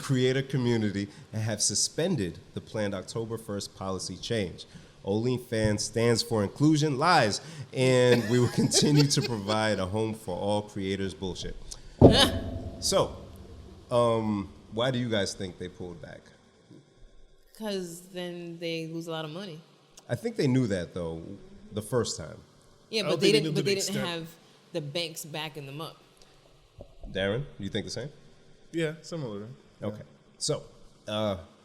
creator community and have suspended the planned October 1st policy change. OnlyFans stands for inclusion, lies, and we will continue to provide a home for all creators bullshit. So, why do you guys think they pulled back? Because then they lose a lot of money. I think they knew that, though, the first time. Yeah, I but don't they think didn't. they But knew they to the didn't extent. have the banks backing them up. Darren, you think the same? Yeah, similar. Okay. So,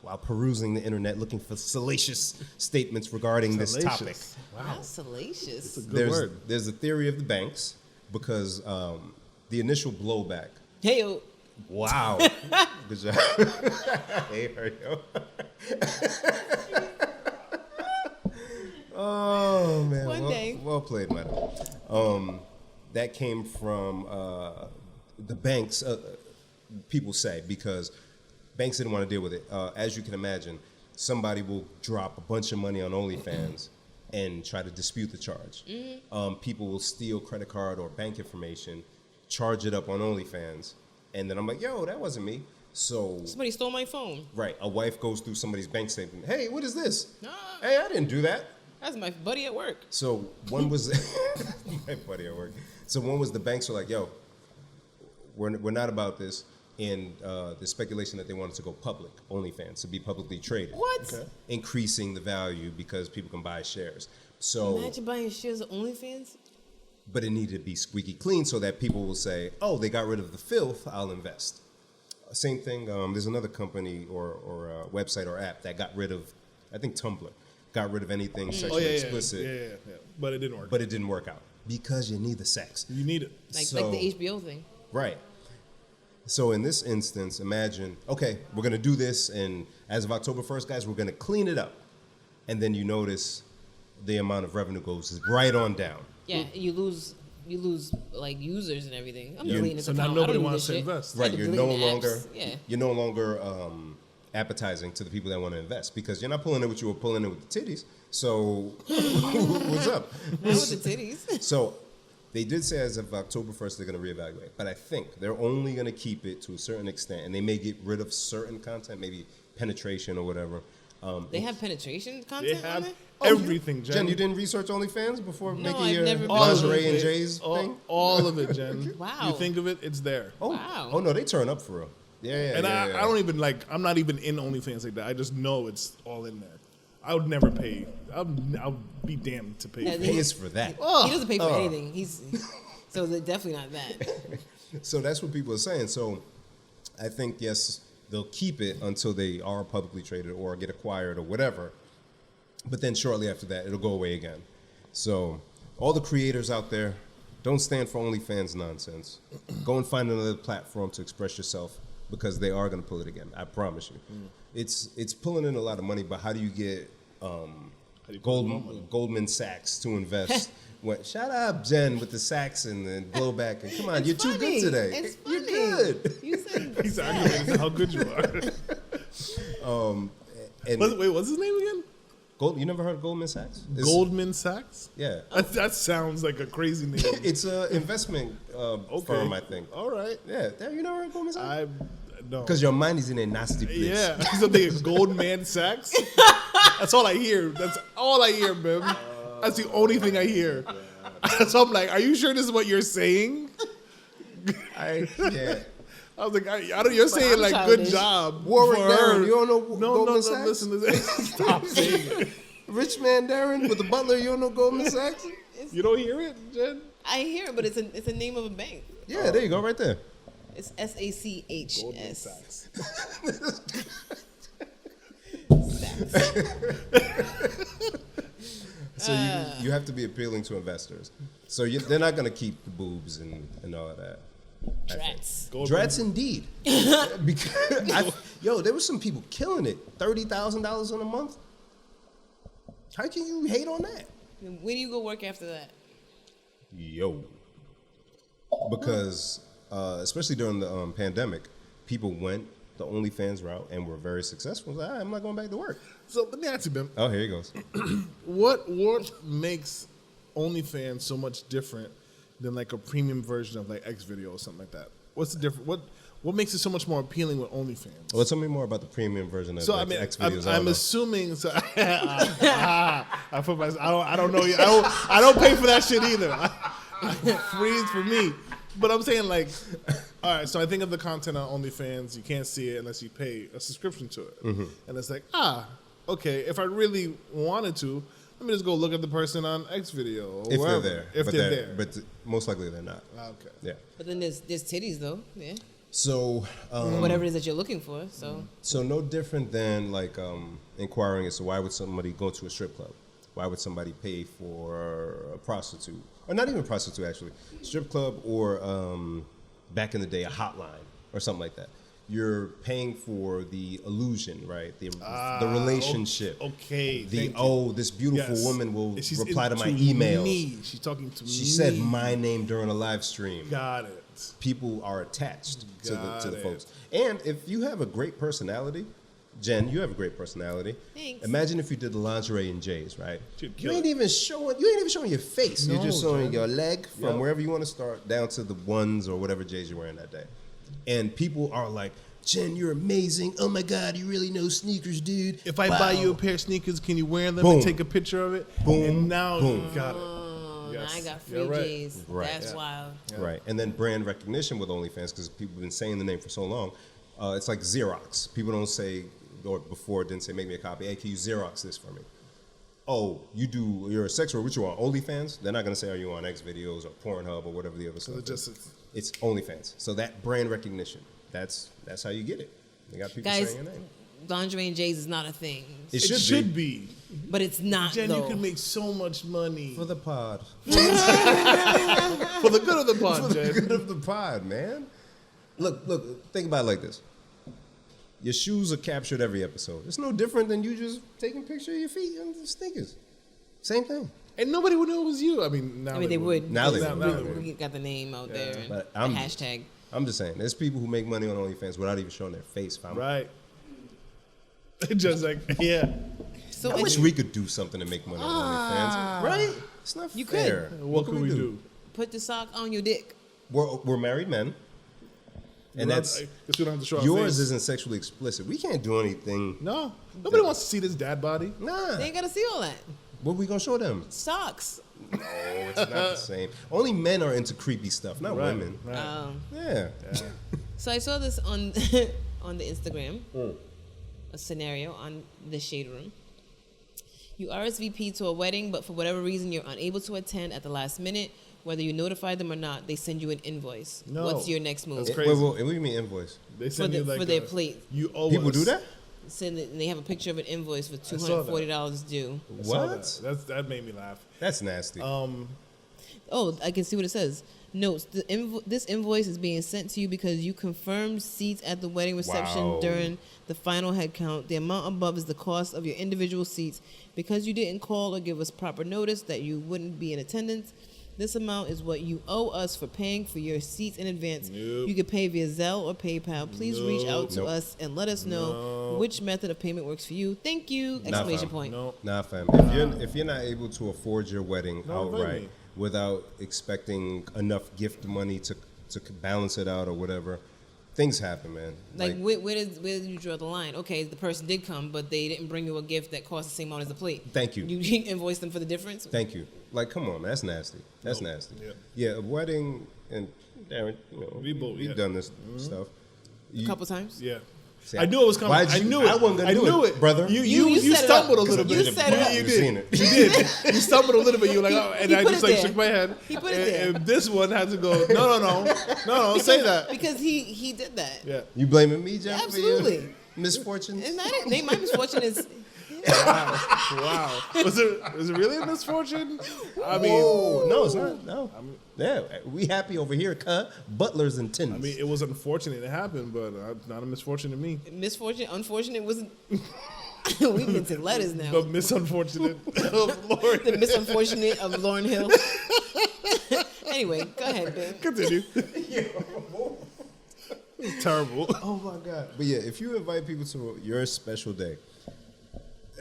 while perusing the internet looking for salacious statements regarding this topic. Wow, salacious. It's a good word. There's a theory of the banks because the initial blowback. Hey, Wow. Good job. Hey, yo. Oh, man. One day. Well played, madam. That came from the banks, people say, because banks didn't want to deal with it. As you can imagine, somebody will drop a bunch of money on OnlyFans and try to dispute the charge. People will steal credit card or bank information, charge it up on OnlyFans, and then I'm like, yo, that wasn't me. So somebody stole my phone. Right. A wife goes through somebody's bank statement. Hey, what is this? Nah. Hey, I didn't do that. That's my buddy at work. So one was my buddy at work. So one was the banks were like, yo, we're not about this. And the speculation that they wanted to go public, OnlyFans, to be publicly traded. What? Okay. Increasing the value because people can buy shares. So Imagine buying shares of OnlyFans. but it needed to be squeaky clean so that people will say, oh, they got rid of the filth, I'll invest. Same thing, there's another company or website or app that got rid of, I think Tumblr, got rid of anything sexually explicit. Yeah. But it didn't work. But it didn't work out because you need the sex. You need it. Like the HBO thing. Right. So in this instance, imagine, okay, we're going to do this, and as of October 1st, guys, we're going to clean it up. And then you notice the amount of revenue goes right on down. Yeah, you lose like users and everything. I'm Yeah. deleting this So now account. I nobody don't need wants this to shit. invest. I had Right, to you're delete no the longer apps. Yeah. you're no longer appetizing to the people that want to invest because you're not pulling it with you or pulling it with the titties. So what's up? Not with the titties. So they did say as of October 1st they're going to reevaluate, but I think they're only going to keep it to a certain extent, and they may get rid of certain content, maybe penetration or whatever. They have penetration They content on have there? everything, Jen. Jen, you didn't research OnlyFans before No, making I've your never been lingerie on and it. J's thing? All of it, Jen. Wow. You think of it, it's there. Oh, Wow. oh no, they turn up for real. Yeah. And I don't even I'm not even in OnlyFans like that. I just know it's all in there. I would never pay. I'll be damned to pay. Yeah, for Pay it. us for that. He doesn't pay for anything. So they're definitely not that. So that's what people are saying. So I think, yes, they'll keep it until they are publicly traded or get acquired or whatever. But then shortly after that, it'll go away again. So all the creators out there, don't stand for OnlyFans nonsense. Go and find another platform to express yourself because they are going to pull it again. I promise you. It's pulling in a lot of money, but how do you get Goldman Sachs to invest? Shut up, Jen, with the Sachs and the blowback. And come on, It's you're funny. too good today. It's funny. You're good. You said He's arguing how good you are. And Wait, what's his name again? You never heard of Goldman Sachs? Goldman Sachs? Yeah. That sounds like a crazy name. It's an investment firm, I think. All right. Yeah. You never heard of Goldman Sachs? No. Because your mind is in a nasty place. Yeah. So they Goldman Sachs? That's all I hear. That's all I hear, Bim. That's the only thing I hear. So I'm like, are you sure this is what you're saying? Yeah. I was like, I don't. You're saying I'm like childish. good job. Warwick for Darren, her. you don't know No, Goldman no. Sachs? Listen. Stop saying it. Rich man Darren with the butler, you don't know Goldman Sachs? You don't hear it, Jen? I hear it, but it's a name of a bank. Yeah, there you go, right there. It's Goldman SACHS. Sachs. So you have to be appealing to investors. So they're not going to keep the boobs and all of that. Drats. Drats indeed. Because there was some people killing it. $30,000 in a month. How can you hate on that? When do you go work after that? Because especially during the pandemic, people went the OnlyFans route and were very successful. Like, I'm not going back to work. So let me ask you, Bim. Oh, here he goes. What makes OnlyFans so much different than like a premium version of like X video or something like that? What's the difference? What makes it so much more appealing with OnlyFans? Well, tell me more about the premium version of So X videos. I'm assuming. So I put my. I don't know. I don't pay for that shit either. Freeze for me. But I'm saying like, all right. So I think of the content on OnlyFans. You can't see it unless you pay a subscription to it. Mm-hmm. And it's like okay. If I really wanted to, let me just go look at the person on X video or if wherever. they're there. If they're there. But most likely they're not. Okay. Yeah. But then there's titties though. Yeah. So whatever it is that you're looking for. So no different than like inquiring as to why would somebody go to a strip club? Why would somebody pay for a prostitute? Or not even a prostitute, actually. Strip club or back in the day, a hotline or something like that. You're paying for the illusion, right? The relationship. Okay. This beautiful woman will reply to my into emails. Me. She's talking to me. She said my name during a live stream. Got it. People are attached to the folks. And if you have a great personality, Jen, you have a great personality. Thanks. Imagine if you did the lingerie in J's, right? You ain't it. even showing your face. You're just showing your leg from wherever you want to start down to the ones or whatever J's you're wearing that day. And people are like, Jen, you're amazing. Oh my God, you really know sneakers, dude. If I buy you a pair of sneakers, can you wear them Boom. and take a picture of it? Boom. And now Boom. you got it. now I got free You're right. J's. Right. That's wild. Yeah. Right. And then brand recognition with OnlyFans, because people have been saying the name for so long. It's like Xerox. People don't say, or before didn't say, make me a copy. Hey, can you Xerox this for me? Oh, you're a sex worker, what you on, OnlyFans? They're not going to say, are you on X videos or Pornhub or whatever the other stuff is. It's OnlyFans. So that brand recognition, that's how you get it. They got people Guys, saying your name. lingerie and J's is not a thing. It should be. But it's not, Jen, though. you can make so much money. For the pod. For the good of the pod, For Jen. the good of the pod, man. Look, think about it like this. Your shoes are captured every episode. It's no different than you just taking a picture of your feet and the sneakers. Same thing. And nobody would know it was you. I mean, now they would. Now they because would. We got the name out there and But the hashtag. I'm just saying, there's people who make money on OnlyFans without even showing their face, fam. Right. Just like, yeah. So I wish we could do something to make money on OnlyFans. Right? It's not You fair. could. What can we do? Put the sock on your dick. We're married men. And that's we don't have to show our yours face. isn't sexually explicit. We can't do anything. No. Nobody wants to see this dad body. Nah. They ain't gotta see all that. What are we gonna show them? Socks. No, it's not the same. Only men are into creepy stuff, not women. Right. Yeah. So I saw this on on the Instagram, a scenario on the Shade Room. You RSVP to a wedding, but for whatever reason you're unable to attend at the last minute. Whether you notify them or not, they send you an invoice. No. What's your next move? That's crazy. Wait, what do you mean invoice? They send you like for their plate. You owe People us. do that? And they have a picture of an invoice for saw that. $240 due. I saw What? That made me laugh. That's nasty. Oh, I can see what it says. Notes, this invoice is being sent to you because you confirmed seats at the wedding reception Wow. during the final head count. The amount above is the cost of your individual seats. Because you didn't call or give us proper notice that you wouldn't be in attendance, this amount is what you owe us for paying for your seats in advance. Nope. You can pay via Zelle or PayPal. Please reach out to Nope. us and let us know which method of payment works for you. Thank you! Exclamation point. No. Nah, fam. If you're not able to afford your wedding Don't invite outright me. without expecting enough gift money to balance it out or whatever, things happen, man. Like where did you draw the line? Okay, the person did come, but they didn't bring you a gift that cost the same amount as the plate. Thank you. You invoiced them for the difference? Thank you. Like, come on, man. That's nasty. That's nasty. Yeah, a wedding, and Darren, we've done this stuff. A couple times? Yeah. See, I knew it was coming. why'd I you- knew it. I wasn't gonna I do knew it, brother. You set it stumbled up. a little bit. You set it up. You You've seen did. it. You did. You stumbled a little bit. You were like, oh, and He I put just it like there. shook my head. He put it there. And this one had to go. No. Don't say that. Because he did that. Yeah. You blaming me, Jeff? Absolutely. For your misfortunes? Isn't that it? My misfortune is Wow. Was it really a misfortune? I mean, No, it's not. No. Yeah, we happy over here, butlers and tins. I mean, it was unfortunate it happened, but not a misfortune to me. misfortune. Unfortunate wasn't. We've been to letters now. But misunfortunate of Lord. The misunfortunate of Lauryn Hill. Anyway, go ahead, Ben. Continue. It's terrible. Oh my God. But yeah, if you invite people to your special day,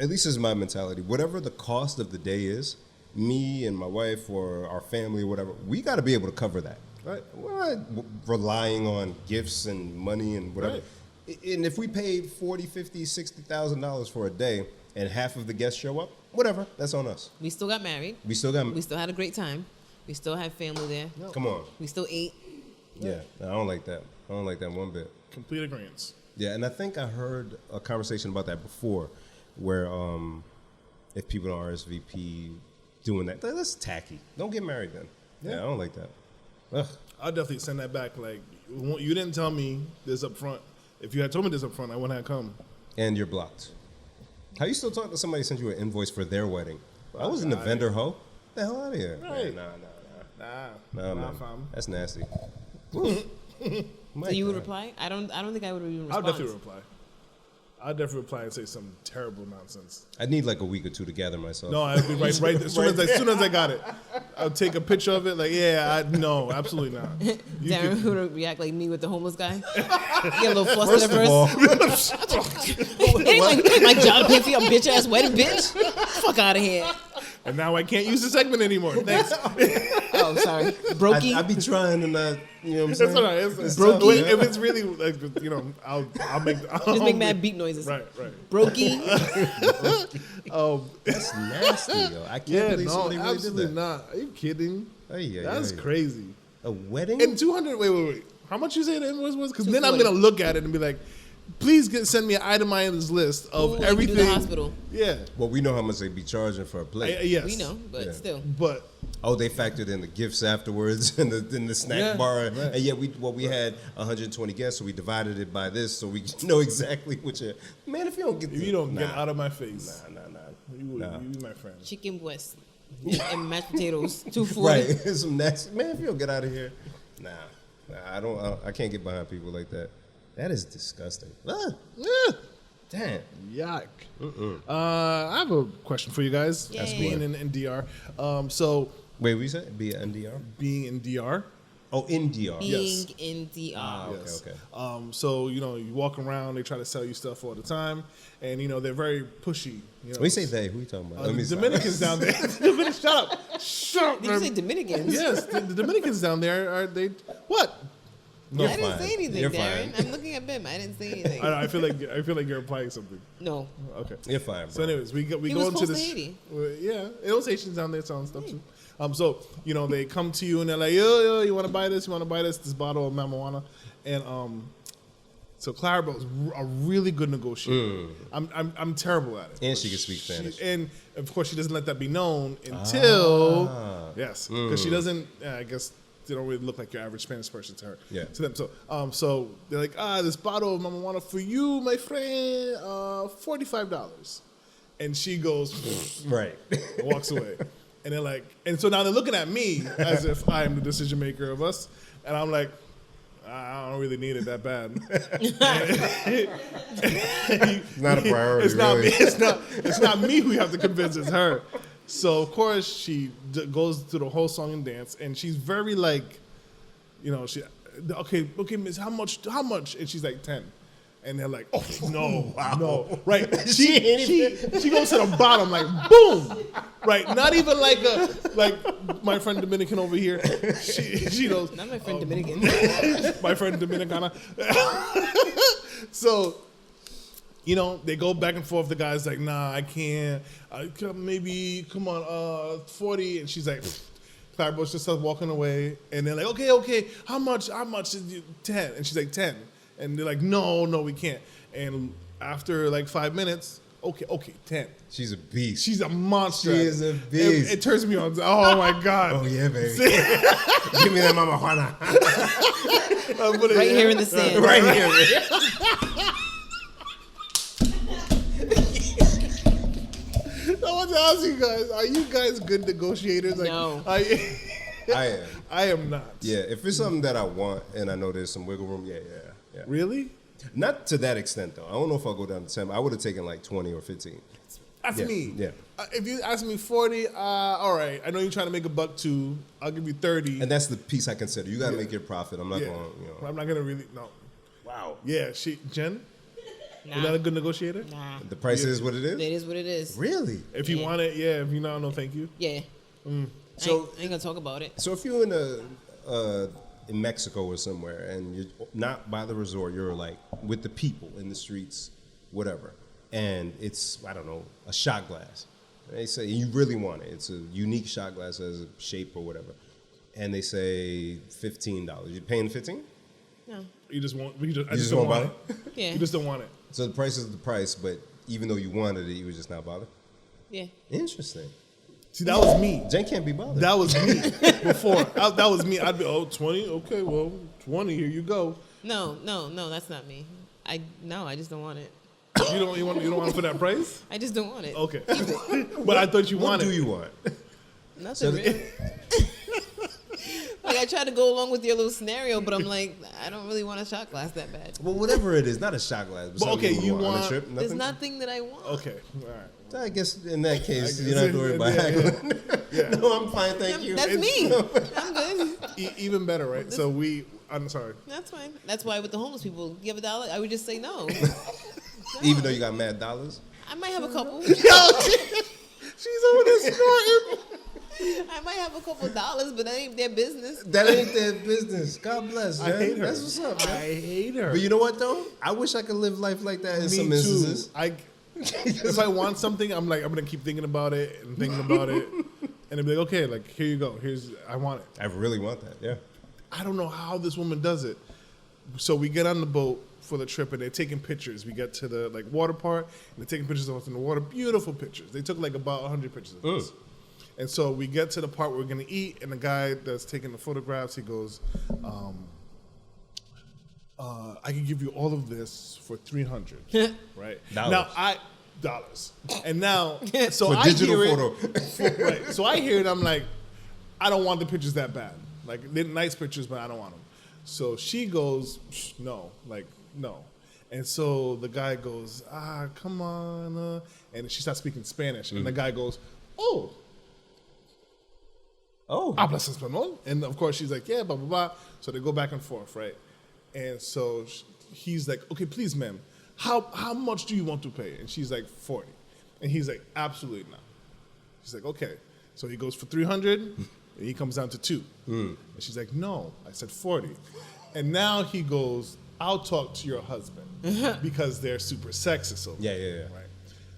at least is my mentality, whatever the cost of the day is, me and my wife or our family or whatever, we got to be able to cover that. Right? We're not relying on gifts and money and whatever. Right. And if we paid $40,000, $50,000, $60,000 for a day and half of the guests show up, whatever, that's on us. We still got married. We still got... We still had a great time. We still had family there. Come on. We still ate. Yeah, I don't like that. I don't like that one bit. Complete agreement. Yeah, and I think I heard a conversation about that before, where if people don't RSVP doing that's tacky. Don't get married then. Yeah, I don't like that. Ugh. I'll definitely send that back. Like, you didn't tell me this up front. If you had told me this up front, I wouldn't have come. And you're blocked. How you still talk to somebody who sent you an invoice for their wedding? I wasn't a vendor hoe. Get the hell out of here. Right. Nah, man. fam. That's nasty. So you would reply? I don't think I would even respond. I'll definitely reply. I'll definitely reply and say some terrible nonsense. I'd need like a week or two to gather myself. No, I'd be right as soon as I got it. I'll take a picture of it. Like, no, absolutely not. Darren would react like me with the homeless guy. Get a little flustered at first. It ain't my job to pay for your bitch ass wedding, bitch. Fuck out of here. And now I can't use the segment anymore. Thanks. Oh, sorry. Brokey. I be trying to not, you know what I'm saying? That's all right. It's Brokey. If it's really like, I'll make. Just make mad beat noises. Right. Brokey. That's nasty, yo. I can't believe somebody really did absolutely that. not. Are you kidding? That's yeah. crazy. A wedding? And 200. Wait. How much you say the invoice was? Because then I'm gonna look at it and be like, please send me an itemized list of everything. Like the hospital. Yeah. Well, we know how much they be charging for a plate. Yes. We know, but still. But they factored in the gifts afterwards and the snack bar. Right. And we had 120 guests, so we divided it by this, so we know exactly which. Man, if you don't get, get out of my face, nah. You my friend. Chicken breast and mashed potatoes, 240. Right, some nasty. Man, if you don't get out of here, nah. I can't get behind people like that. That is disgusting. Damn. Yuck. I have a question for you guys. Yay. As being in DR. So Wait, what you said? Be an NDR? being in DR. Oh, in DR. Being in DR. Yes. Okay. So you walk around, they try to sell you stuff all the time, and they're very pushy. When you say they, who you talking about? The Dominicans down there. Shut up. Did you say Dominicans? Yes, the Dominicans down there are they? What? You're I didn't fine. say anything, You're Darren. fine. I'm looking at Bim. I didn't say anything. I feel like you're implying something. No. Okay. You're fine, bro. So, anyways, we He go was into close to this. Haiti. Yeah, it was Haitians down there selling stuff too. So they come to you and they're like, yo, you want to buy this? You want to buy this bottle of marijuana? And so Clarabo's a really good negotiator. I'm terrible at it. And she can speak Spanish. And of course, she doesn't let that be known until yes, because she doesn't. I guess they don't really look like your average Spanish person to her. Yeah. To them. So they're like, this bottle of marijuana for you, my friend, $45. And she goes, Right. and walks away. And they're like, and so now they're looking at me as if I'm the decision maker of us. And I'm like, I don't really need it that bad. It's not a priority. It's not really. me. It's not me who you have to convince. It's her. So of course she goes through the whole song and dance, and she's very like, she, okay, Miss, how much? And she's like 10. And they're like, oh no, no, right? She goes to the bottom, like boom, right? Not even like my friend Dominican over here. She knows. Not my friend Dominican. My friend Dominicana. So, they go back and forth. The guy's like, nah, I can't. Come on, 40. And she's like, Clarabo's just starts walking away. And they're like, okay, how much is it? 10? And she's like, 10. And they're like, no, we can't. And after like 5 minutes, okay, 10. She's a beast. She's a monster. She is a beast. It turns me on. Oh my God. Oh yeah, baby. Give me that Mama Juana. Right here in the sand. Right here, man. I want to ask you guys, are you guys good negotiators? Like, No. I am. I am not. Yeah, if it's something that I want and I know there's some wiggle room, yeah. Really? Not to that extent, though. I don't know if I'll go down to 10. I would have taken like 20 or 15. That's me. Yeah. If you ask me 40, all right. I know you're trying to make $1 too. I'll give you 30. And that's the piece I consider. You got to make your profit. I'm not going to, I'm not going to really, no. Wow. Yeah, Jen? Nah. Is that a good negotiator? Nah. The price is what it is? It is what it is. Really? If you want it, yeah. If you don't, no, thank you. Yeah. So I ain't gonna talk about it. So if you're in Mexico or somewhere and you're not by the resort, you're like with the people in the streets, whatever, and it's, I don't know, a shot glass. They say you really want it. It's a unique shot glass, has a shape or whatever, and they say $15. You paying $15? No. You just want. I just won't want buy it. Yeah. You just don't want it. So the price is the price, but even though you wanted it, you would just not bother. Yeah. Interesting. See, that was me. Jen can't be bothered. That was me before. That was me. I'd be, 20? Okay, well, 20, here you go. No, that's not me. I just don't want it. You don't want it for that price? I just don't want it. Okay. But I thought you what wanted. do you want? Nothing really. Like, I tried to go along with your little scenario, but I'm like, I don't really want a shot glass that bad. Well, whatever it is, not a shot glass. But okay, you on a want- trip, There's nothing? nothing that I want. Okay, all right. So I guess in that case, I you don't have to worry about yeah, haggling. Yeah. No, I'm fine, thank you. That's me. I'm good. Even better, right? So I'm sorry. That's fine. That's why with the homeless people, give $1, I would just say no. Even though you got mad dollars? I might have a couple. Yo, she's over there snorting. I might have a couple dollars, but that ain't their business. That ain't their business. God bless, I man. hate her. That's what's up, man. I hate her. But you know what, though? I wish I could live life like that in some Me instances. too. If I want something, I'm gonna keep thinking about it and thinking about it, and it'd be like, okay, like here you go. I want it. I really want that, yeah. I don't know how this woman does it. So we get on the boat for the trip, and they're taking pictures. We get to the water part, and they're taking pictures of us in the water. Beautiful pictures. They took about 100 pictures of us. And so we get to the part where we're gonna eat, and the guy that's taking the photographs, he goes, I can give you all of this for $300, right? Dollars. Now dollars, and now so For I digital hear photo. right. So I hear it. I'm like, I don't want the pictures that bad. Like they're nice pictures, but I don't want them. So she goes, no, no. And so the guy goes, come on, and she starts speaking Spanish, and the guy goes, oh. Hablas español? And of course she's like, yeah, blah, blah, blah. So they go back and forth, right? And so he's like, okay, please, ma'am, how much do you want to pay? And she's like, 40. And he's like, absolutely not. She's like, okay. So he goes for 300, and he comes down to 2. And she's like, no, I said 40. And now he goes, I'll talk to your husband because they're super sexist. So Yeah. right.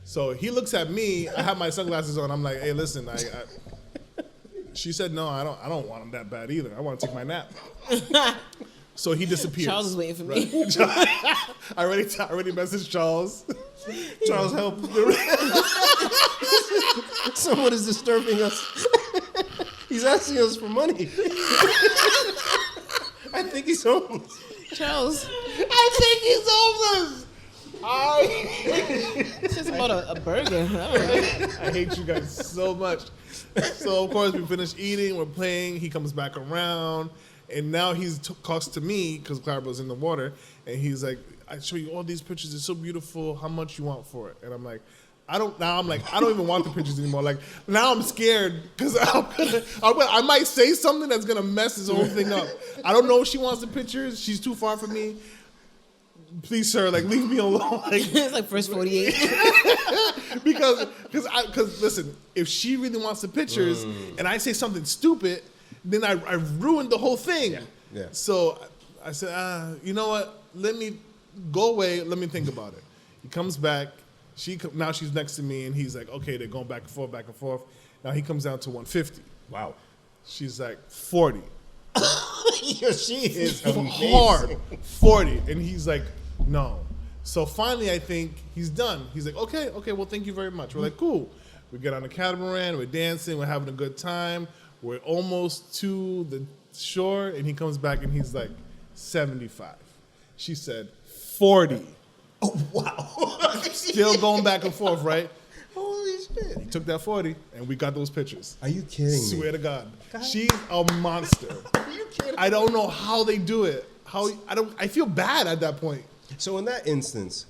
So he looks at me. I have my sunglasses on. I'm like, hey, listen, she said, no, I don't want him that bad either. I want to take my nap. So he disappears. Charles is waiting for me. I already messaged Charles. Charles, help. Someone is disturbing us. He's asking us for money. I think he's homeless. Charles, I think he's homeless. it's just about a burger. I don't know. I hate you guys so much. So, of course, we finish eating. We're playing. He comes back around. And now he's talks to me because Clara's in the water. And he's like, I show you all these pictures. It's so beautiful. How much you want for it? And I'm like, I don't even want the pictures anymore. Like, now I'm scared because I might say something that's going to mess this whole thing up. I don't know if she wants the pictures. She's too far from me. Please, sir, leave me alone. It's like first 48. because listen, if she really wants the pictures and I say something stupid, then I ruined the whole thing. Yeah. So I said, you know what? Let me go away. Let me think about it. He comes back. Now she's next to me, and he's like, okay, they're going back and forth, back and forth. Now he comes down to 150. Wow. She's like 40. Yeah, she is amazing. Hard 40, and he's like, no. So finally, I think he's done. He's like, okay, well, thank you very much. We're like, cool. We get on the catamaran, we're dancing, we're having a good time. We're almost to the shore, and he comes back, and he's like, 75. She said, 40. Oh, wow. Still going back and forth, right? Holy shit. He took that 40, and we got those pictures. Are you kidding me? Swear to God. She's a monster. Are you kidding me? I don't know how they do it. I feel bad at that point. So in that instance,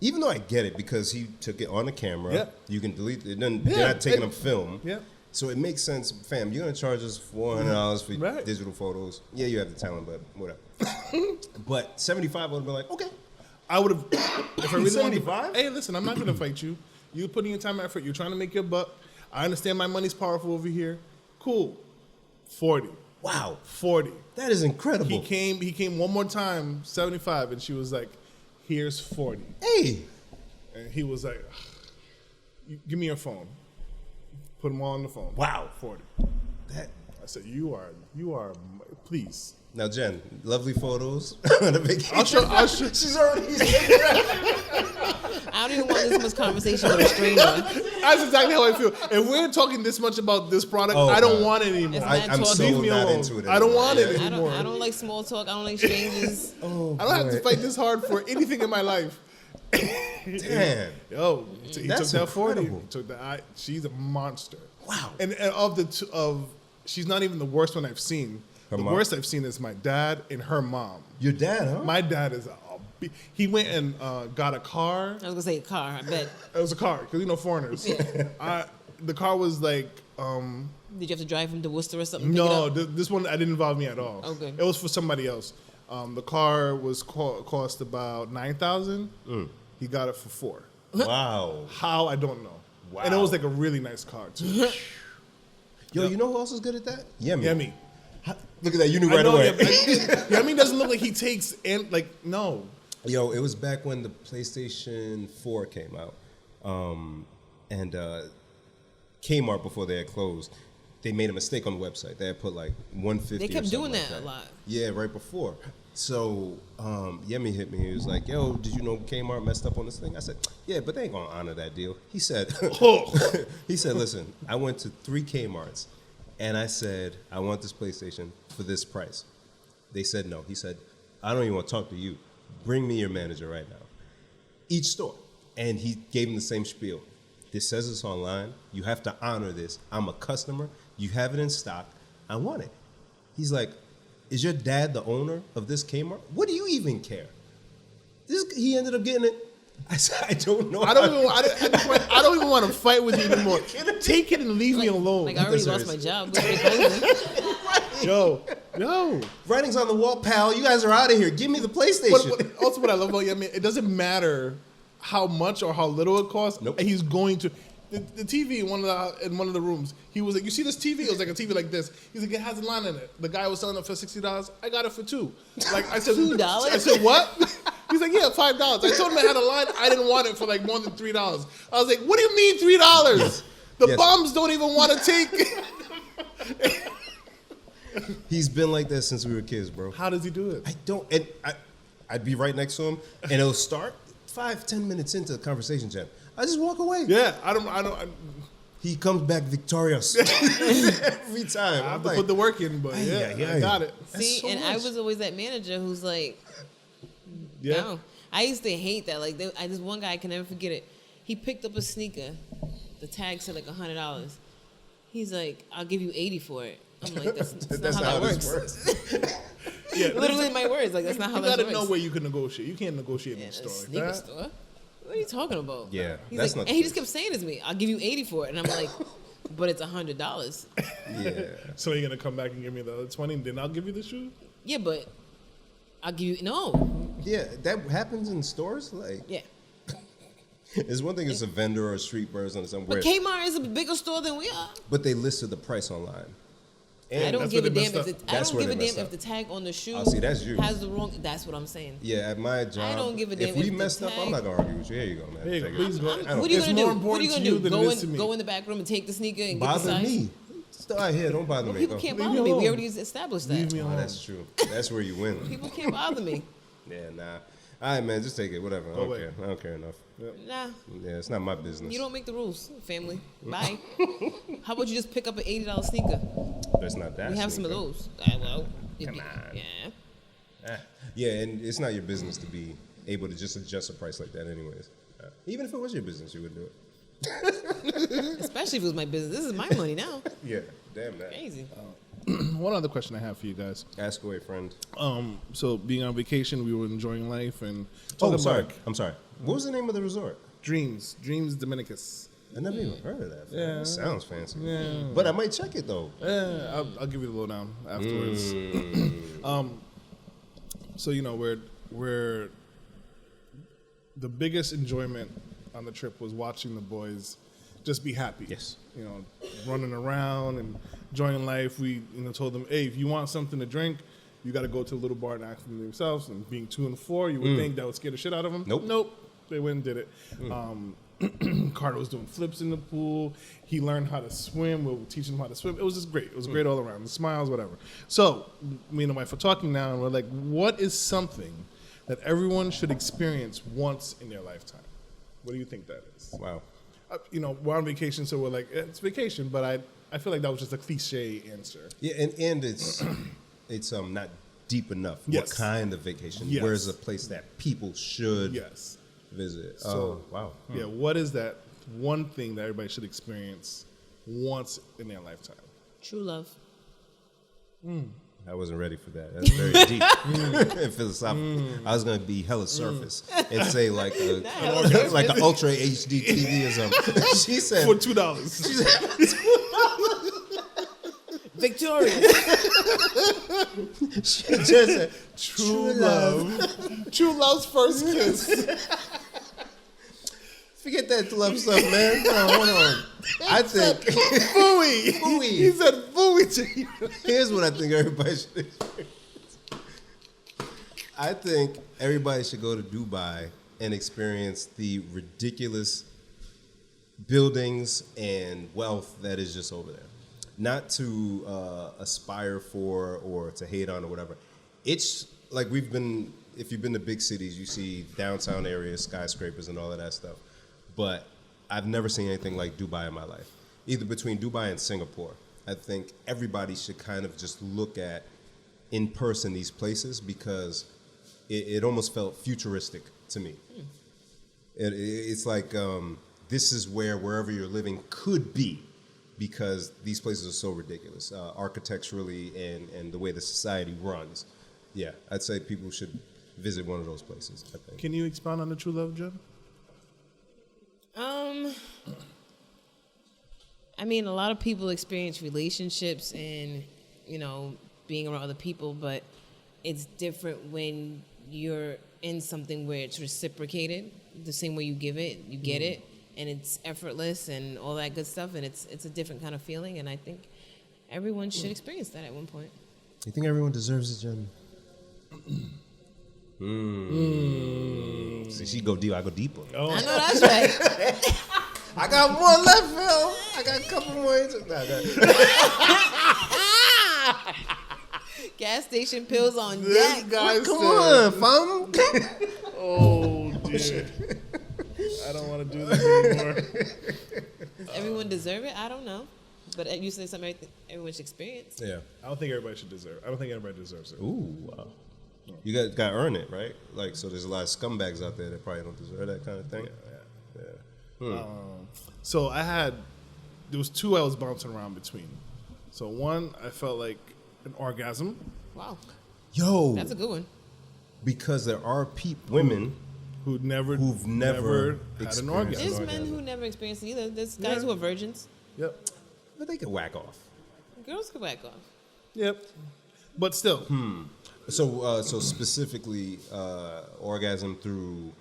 even though I get it because he took it on the camera, Yeah. you can delete it. Then Yeah. you're not taking a film. Yeah. So it makes sense, fam. You're gonna charge us $400 for Right. digital photos. Yeah, you have the talent, but whatever. But 75 would have been like, okay. I would have, if I really wanted to, 75? hey, listen, I'm not going to fight you. You putting your time and effort. You're trying to make your buck. I understand my money's powerful over here. Cool. 40. Wow, 40. that is incredible. He came one more time, 75, and she was like, here's 40. Hey, And he was like, give me your phone. Put them all on the phone. Wow. 40. that I said, you are, please. Now, Jen, lovely photos on a vacation. I'll show. She's already. I don't even want this much conversation with a stranger. That's exactly how I feel. If we're talking this much about this product, I don't want it anymore. I'm so Leave me not alone. into it I don't anymore. want it I anymore. don't like small talk. I don't like strangers. I don't have to fight this hard for anything in my life. Damn. Yo, he took That's that 40. incredible. He took that. She's a monster. Wow. And she's not even the worst one I've seen. Her The mom? worst I've seen is my dad and her mom. Your dad, huh? My dad is he went and got a car. I was gonna say a car. I bet. It was a car because foreigners. Yeah. The car was like. Did you have to drive him to Worcester or something? No, this one didn't involve me at all. Okay. It was for somebody else. The car was cost about $9,000. He got it for $4,000. Wow. How I don't know. Wow. And it was like a really nice car too. Yo, you know who else is good at that? Yemi. Yummy. Look at that. You knew I right know away. Yummy doesn't look like he takes no. Yo, it was back when the PlayStation 4 came out. And Kmart, before they had closed, they made a mistake on the website. They had put like 150. They kept or doing something that like a lot. Yeah, right before. So Yemi hit me. He was like, "Yo, did you know Kmart messed up on this thing?" I said, "Yeah, but they ain't gonna honor that deal." He said, "He said, listen, I went to 3 Kmarts, and I said I want this PlayStation for this price. They said no. He said, I don't even want to talk to you. Bring me your manager right now. Each store." And he gave him the same spiel. This says it's online. You have to honor this. I'm a customer. You have it in stock. I want it. He's like, is your dad the owner of this Kmart? What do you even care? He ended up getting it. I said, I don't know. I don't even want to fight with you anymore. Take it and leave me alone. Like I already lost my job. We're closing. Yo. Writing's on the wall, pal. You guys are out of here. Give me the PlayStation. Also, what I love about Yummy, it doesn't matter how much or how little it costs. Nope. And he's going to. The TV in one of the rooms, he was like, "You see this TV?" It was like a TV like this. He's like, "It has a line in it." The guy was selling it for $60. I got it for $2. Like I said, $2? I said, "What?" He's like, "Yeah, $5." I told him I had a line. I didn't want it for like more than $3. I was like, "What do you mean $3? The Yes. bums don't even want to take." He's been like that since we were kids, bro. How does he do it? I don't. And I'd be right next to him, and it'll start 5-10 minutes into the conversation, Jen. I just walk away. Yeah, I don't. He comes back victorious every time. I have to put the work in, but yeah, I got it. See, so and I much. was always that manager who's like, Yeah. no. I used to hate that. Like, this one guy, I can never forget it. He picked up a sneaker. The tag said like $100. He's like, I'll give you 80 for it. I'm like, that's not how that works. Yeah, Literally my words. Like, that's not how you that works. gotta know where you can negotiate. You can't negotiate in Yeah, a a store like sneaker that. store? What are you talking about? Yeah, He's that's like, not and he true. just kept saying it to me, I'll give you 80 for it. And I'm like, but it's $100. Yeah. So you're gonna come back and give me the other 20, and then I'll give you the shoe? Yeah, but I'll give you, no. Yeah, that happens in stores. Like, Yeah. it's one thing it's a vendor or a street person or somewhere, But Kmart is a bigger store than we are. but they listed the price online. And I don't that's give where a they damn messed if up. the, I That's don't where give a they damn messed if the tag on the shoe Oh, see, that's you. has the wrong. That's what I'm saying. Yeah, at my job, don't give a damn if we if the messed up, tag- I'm not gonna argue with you. Here you go, man. Here you go. Take it. Please go. What are you It's gonna more do? What are you important gonna to you do? than it is to me. Go in the back room and take the sneaker and Bother get the size? me. Still out here. Don't bother Well, me. people Go. can't Leave bother me me. We alone. already established that. Leave me Oh, alone. that's true. That's where you win. People can't bother me. Yeah, nah. All right, man. Just take it. Whatever. I Go don't away. care. I don't care enough. Nah, Yeah, it's not my business. you don't make the rules, family. Bye. How about you just pick up an $80 sneaker? That's not that. We have some of sneaker. those. Well, Come on. Yeah. Yeah, and it's not your business to be able to just adjust a price like that, anyways. Even if it was your business, you would do it. Especially if it was my business. This is my money now. Yeah, damn that. Crazy. One other question I have for you guys. Ask away, friend. So being on vacation, we were enjoying life and Oh, talking sorry. about I'm sorry. What was the name of the resort? Dreams Dominicus. I never even heard of that. Yeah. It sounds fancy. Yeah. But I might check it, though. Yeah, I'll give you the lowdown afterwards. So we're the biggest enjoyment on the trip was watching the boys just be happy. Yes. Running around and enjoying life. We told them, hey, if you want something to drink, you got to go to a little bar and ask them themselves. And being 2 and 4, you would think that would scare the shit out of them. Nope. They went and did it. Carter was doing flips in the pool. He learned how to swim. We were teaching him how to swim. It was just great. It was great all around. The smiles, whatever. So me and my wife are talking now, and we're like, what is something that everyone should experience once in their lifetime? What do you think that is? Wow. We're on vacation, so we're like, it's vacation, but I feel like that was just a cliche answer. Yeah, and it's not deep enough. Yes. What kind of vacation? Yes. Where's a place that people should visit? So, wow. Yeah, what is that one thing that everybody should experience once in their lifetime? True love. I wasn't ready for that. That's very deep and philosophical. I was gonna be hella surface and say like an Ultra HD TV or something. She said For $2. She said, Victorious. she just said True love. True love's first kiss. forget that love stuff, man. No, hold on. I think Fooey. Fooey. He said fooey to you. here's what I think everybody should experience. I think everybody should go to Dubai and experience the ridiculous buildings and wealth that is just over there. Not to aspire for or to hate on or whatever. It's like if you've been to big cities, you see downtown areas, skyscrapers and all of that stuff. But I've never seen anything like Dubai in my life. Either between Dubai and Singapore. I think everybody should kind of just look at in person these places because it almost felt futuristic to me. It's like this is wherever you're living could be because these places are so ridiculous architecturally and the way the society runs. Yeah, I'd say people should visit one of those places, I think. Can you expound on the true love, Jen? I mean, a lot of people experience relationships and, being around other people, but it's different when you're in something where it's reciprocated. The same way you give it, you get it, and it's effortless and all that good stuff, and it's a different kind of feeling, and I think everyone should experience that at one point. You think everyone deserves it, Jen? See, she go deep, I go deeper. Oh. I know that's right. I got one left, Phil. I got a couple more. Gas station pills on This deck. guy Come said, on, fam. oh, dear. I don't want to do this anymore. Does everyone deserve it? I don't know. But you say something everyone should experience. Yeah. I don't think everybody should deserve it. I don't think everybody deserves it. Ooh, wow. You got to earn it, right? Like, so there's a lot of scumbags out there that probably don't deserve that kind of thing. Yeah. So there was two I was bouncing around between. So one, I felt like an orgasm. Wow. Yo. That's a good one. Because there are women who've never had an experienced orgasm. There's men who never experienced it either. There's guys who are virgins. Yep. But they can whack off. Girls can whack off. Yep. But still. So specifically, orgasm through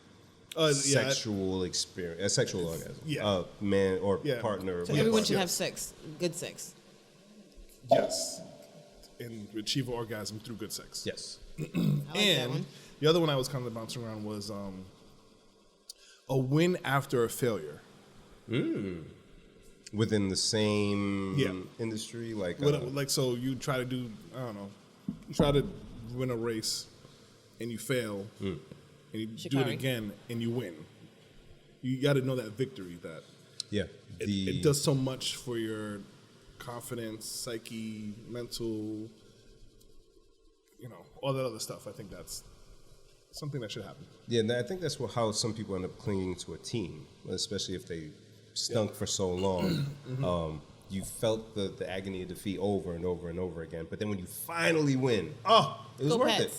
sexual experience, sexual orgasm. Yeah. Man or partner. So everyone should have sex, good sex. Yes. And achieve an orgasm through good sex. Yes. I like that And one. the other one I was kind of bouncing around was a win after a failure. Within the same industry, like So you try to do, I don't know, you try to win a race and you fail and you do it again and you win. You got to know that victory, that it does so much for your confidence, psyche, mental, all that other stuff. I think that's something that should happen. Yeah, and I think that's how some people end up clinging to a team, especially if they stunk for so long. You felt the agony of defeat over and over and over again, but then when you finally win, it was worth it.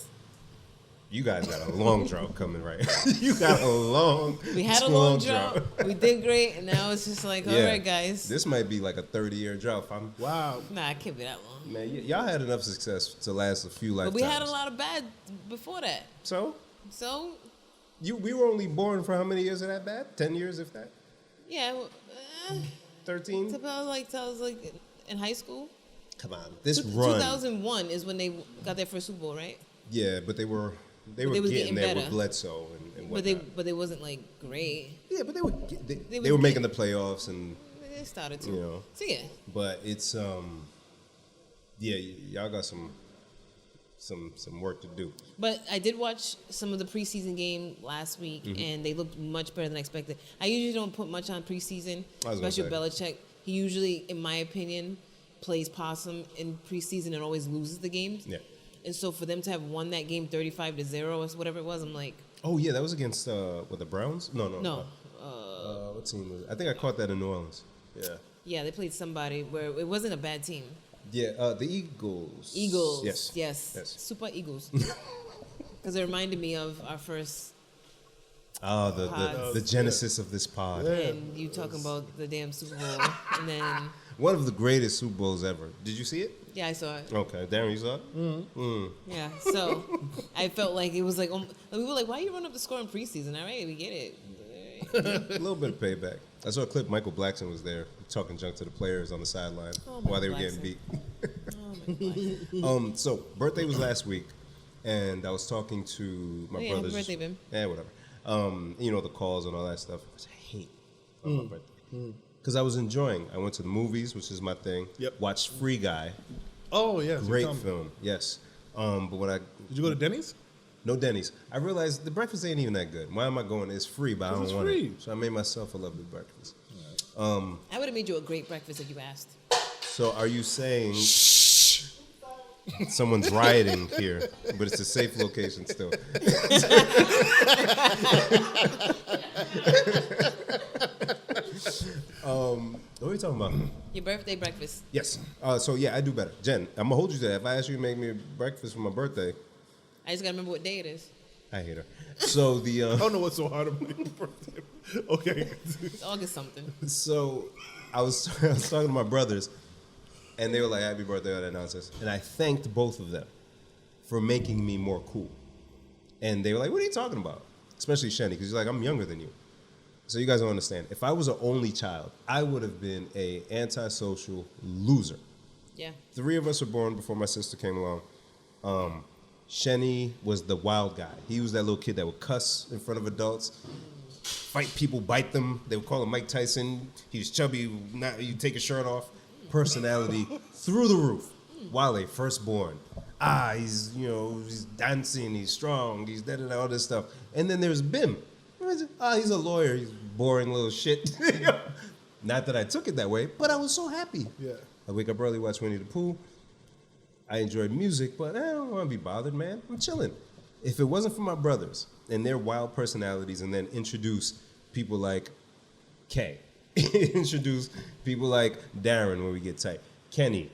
You guys got a long drought coming, right? You got a long. We had a long drought. We did great, and now it's just like, all right, guys. This might be like a 30-year drought. Wow. Nah, it can't be that long. Man, y'all had enough success to last a few lifetimes. But we had a lot of bad before that. So So we were only born for how many years of that bad? 10 years, if that? yeah, 13? I was like in high school. Come on, this run. 2001 is when they got their first Super Bowl, right? Yeah, but they were was getting getting there better. with Bledsoe and But they wasn't like great. Yeah, but they were were making the playoffs and they started to. you know. So yeah. But it's y'all got some work to do. But I did watch some of the preseason game last week, and they looked much better than expected. I usually don't put much on preseason, especially Belichick. He usually, in my opinion, plays possum in preseason and always loses the games. Yeah. And so for them to have won that game 35-0 or whatever it was, I'm like, oh yeah, that was against the Browns? No. What team was it? I think I caught that in New Orleans. Yeah. Yeah, they played somebody where it wasn't a bad team. Yeah, the Eagles. Yes. Super Eagles. Because it reminded me of our first. Oh, the genesis of this pod. Yeah. And you talking about the damn Super Bowl, and then. One of the greatest Super Bowls ever. Did you see it? Yeah, I saw it. Okay, Darren, you saw it? Mm-hmm. Yeah, so I felt like it was like we were like, why you run up the score in preseason? All right, we get it. A little bit of payback. I saw a clip. Michael Blackson was there talking junk to the players on the sideline while they were getting beat. Oh my God. So birthday was last week, and I was talking to my brothers. Happy birthday, Ben. Yeah, whatever. You know, the calls and all that stuff. Which I hate on my birthday because I was enjoying. I went to the movies, which is my thing. Yep. Watched Free Guy. Oh yes. Great film. Yes. But when Did you go to Denny's? No Denny's. I realized the breakfast ain't even that good. Why am I going? It's free, but I don't want it. So I made myself a lovely breakfast. I would have made you a great breakfast if you asked. So are you saying someone's rioting here, but it's a safe location still? What are we talking about? Your birthday breakfast. Yes. So yeah, I do better. Jen, I'm gonna hold you to that. If I ask you to make me a breakfast for my birthday, I just gotta remember what day it is. I hate her. So the I don't know what's so hard about your birthday. Okay. It's August something. So I was talking to my brothers, and they were like, "Happy birthday," all that nonsense. And I thanked both of them for making me more cool. And they were like, "What are you talking about?" Especially Shenny, because he's like, "I'm younger than you." So you guys don't understand. If I was an only child, I would have been a antisocial loser. Yeah. 3 of us were born before my sister came along. Shenny was the wild guy. He was that little kid that would cuss in front of adults, fight people, bite them. They would call him Mike Tyson. He was chubby. You take his shirt off. Personality through the roof. Wale, firstborn. He's dancing. He's strong. He's all this stuff. And then there's Bim. He's a lawyer. He's boring little shit. Not that I took it that way, but I was so happy. Yeah. I wake up early, watch Winnie the Pooh. I enjoy music, but I don't want to be bothered, man. I'm chilling. If it wasn't for my brothers and their wild personalities, and then introduce people like Kay, introduce people like Darren when we get tight, Kenny,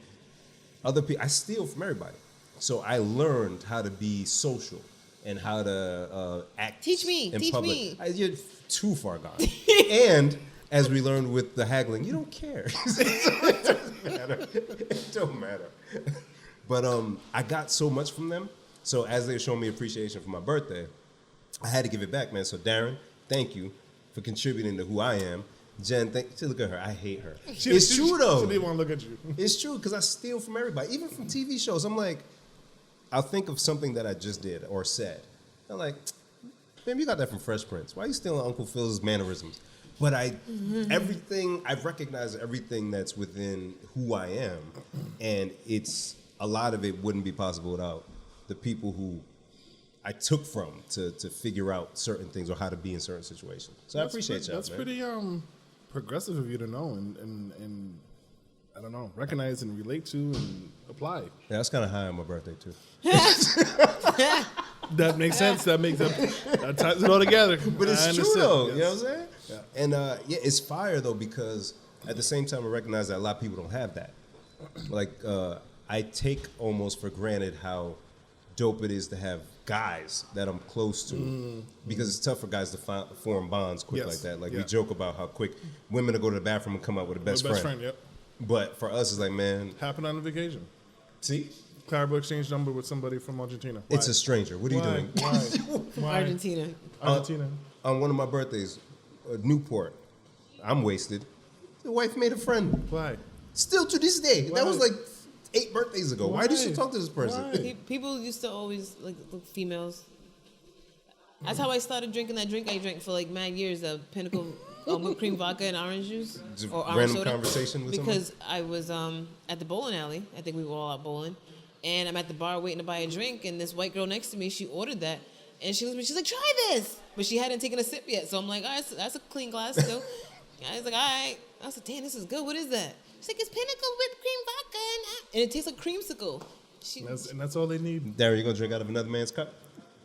other people. I steal from everybody. So I learned how to be social and how to act Teach me. in public. You're too far gone. And as we learned with the haggling, you don't care. It doesn't matter. It don't matter. But I got so much from them. So as they showed me appreciation for my birthday, I had to give it back, man. So Darren, thank you for contributing to who I am. Jen, look at her. I hate her. It's true, though. She didn't want to look at you. It's true, because I steal from everybody. Even from TV shows. I'm like, I'll think of something that I just did or said. I'm like, man, you got that from Fresh Prince. Why are you stealing Uncle Phil's mannerisms? But I recognize everything that's within who I am. And a lot of it wouldn't be possible without the people who I took from to figure out certain things or how to be in certain situations. So I appreciate y'all, That's man. pretty progressive of you to know and I don't know, recognize and relate to and apply. Yeah, that's kind of high on my birthday, too. That makes sense. That ties it all together. But it's true, though. Yes. You know what I'm saying? Yeah. And, it's fire, though, because at the same time, I recognize that a lot of people don't have that. Like, I take almost for granted how dope it is to have guys that I'm close to, because it's tough for guys to form bonds quick like that. Like, we joke about how quick women will go to the bathroom and come out with a best friend. Yep. But for us, it's like, man. Happened on a vacation. See? Clarabelle exchanged number with somebody from Argentina. Why? It's a stranger. What are you doing? Why? Argentina. Argentina. On one of my birthdays, Newport, I'm wasted. The wife made a friend. Why? Still to this day. Why? That was like 8 birthdays ago. Why did she talk to this person? Why? People used to always, like, look, females, That's how I started drinking that drink I drank for like mad years, the Pinnacle whipped cream vodka and orange juice. Just Or orange random soda. conversation with Because I was at the bowling alley. I think we were all out bowling. And I'm at the bar waiting to buy a drink, and this white girl next to me, she ordered that. And she was like, try this. But she hadn't taken a sip yet. So I'm like, all right, that's a clean glass still. I was like, all right. I was like, damn, this is good. What is that? She's like, it's Pinnacle whipped cream vodka. And it tastes like creamsicle. And that's all they need. Darren, you gonna drink out of another man's cup?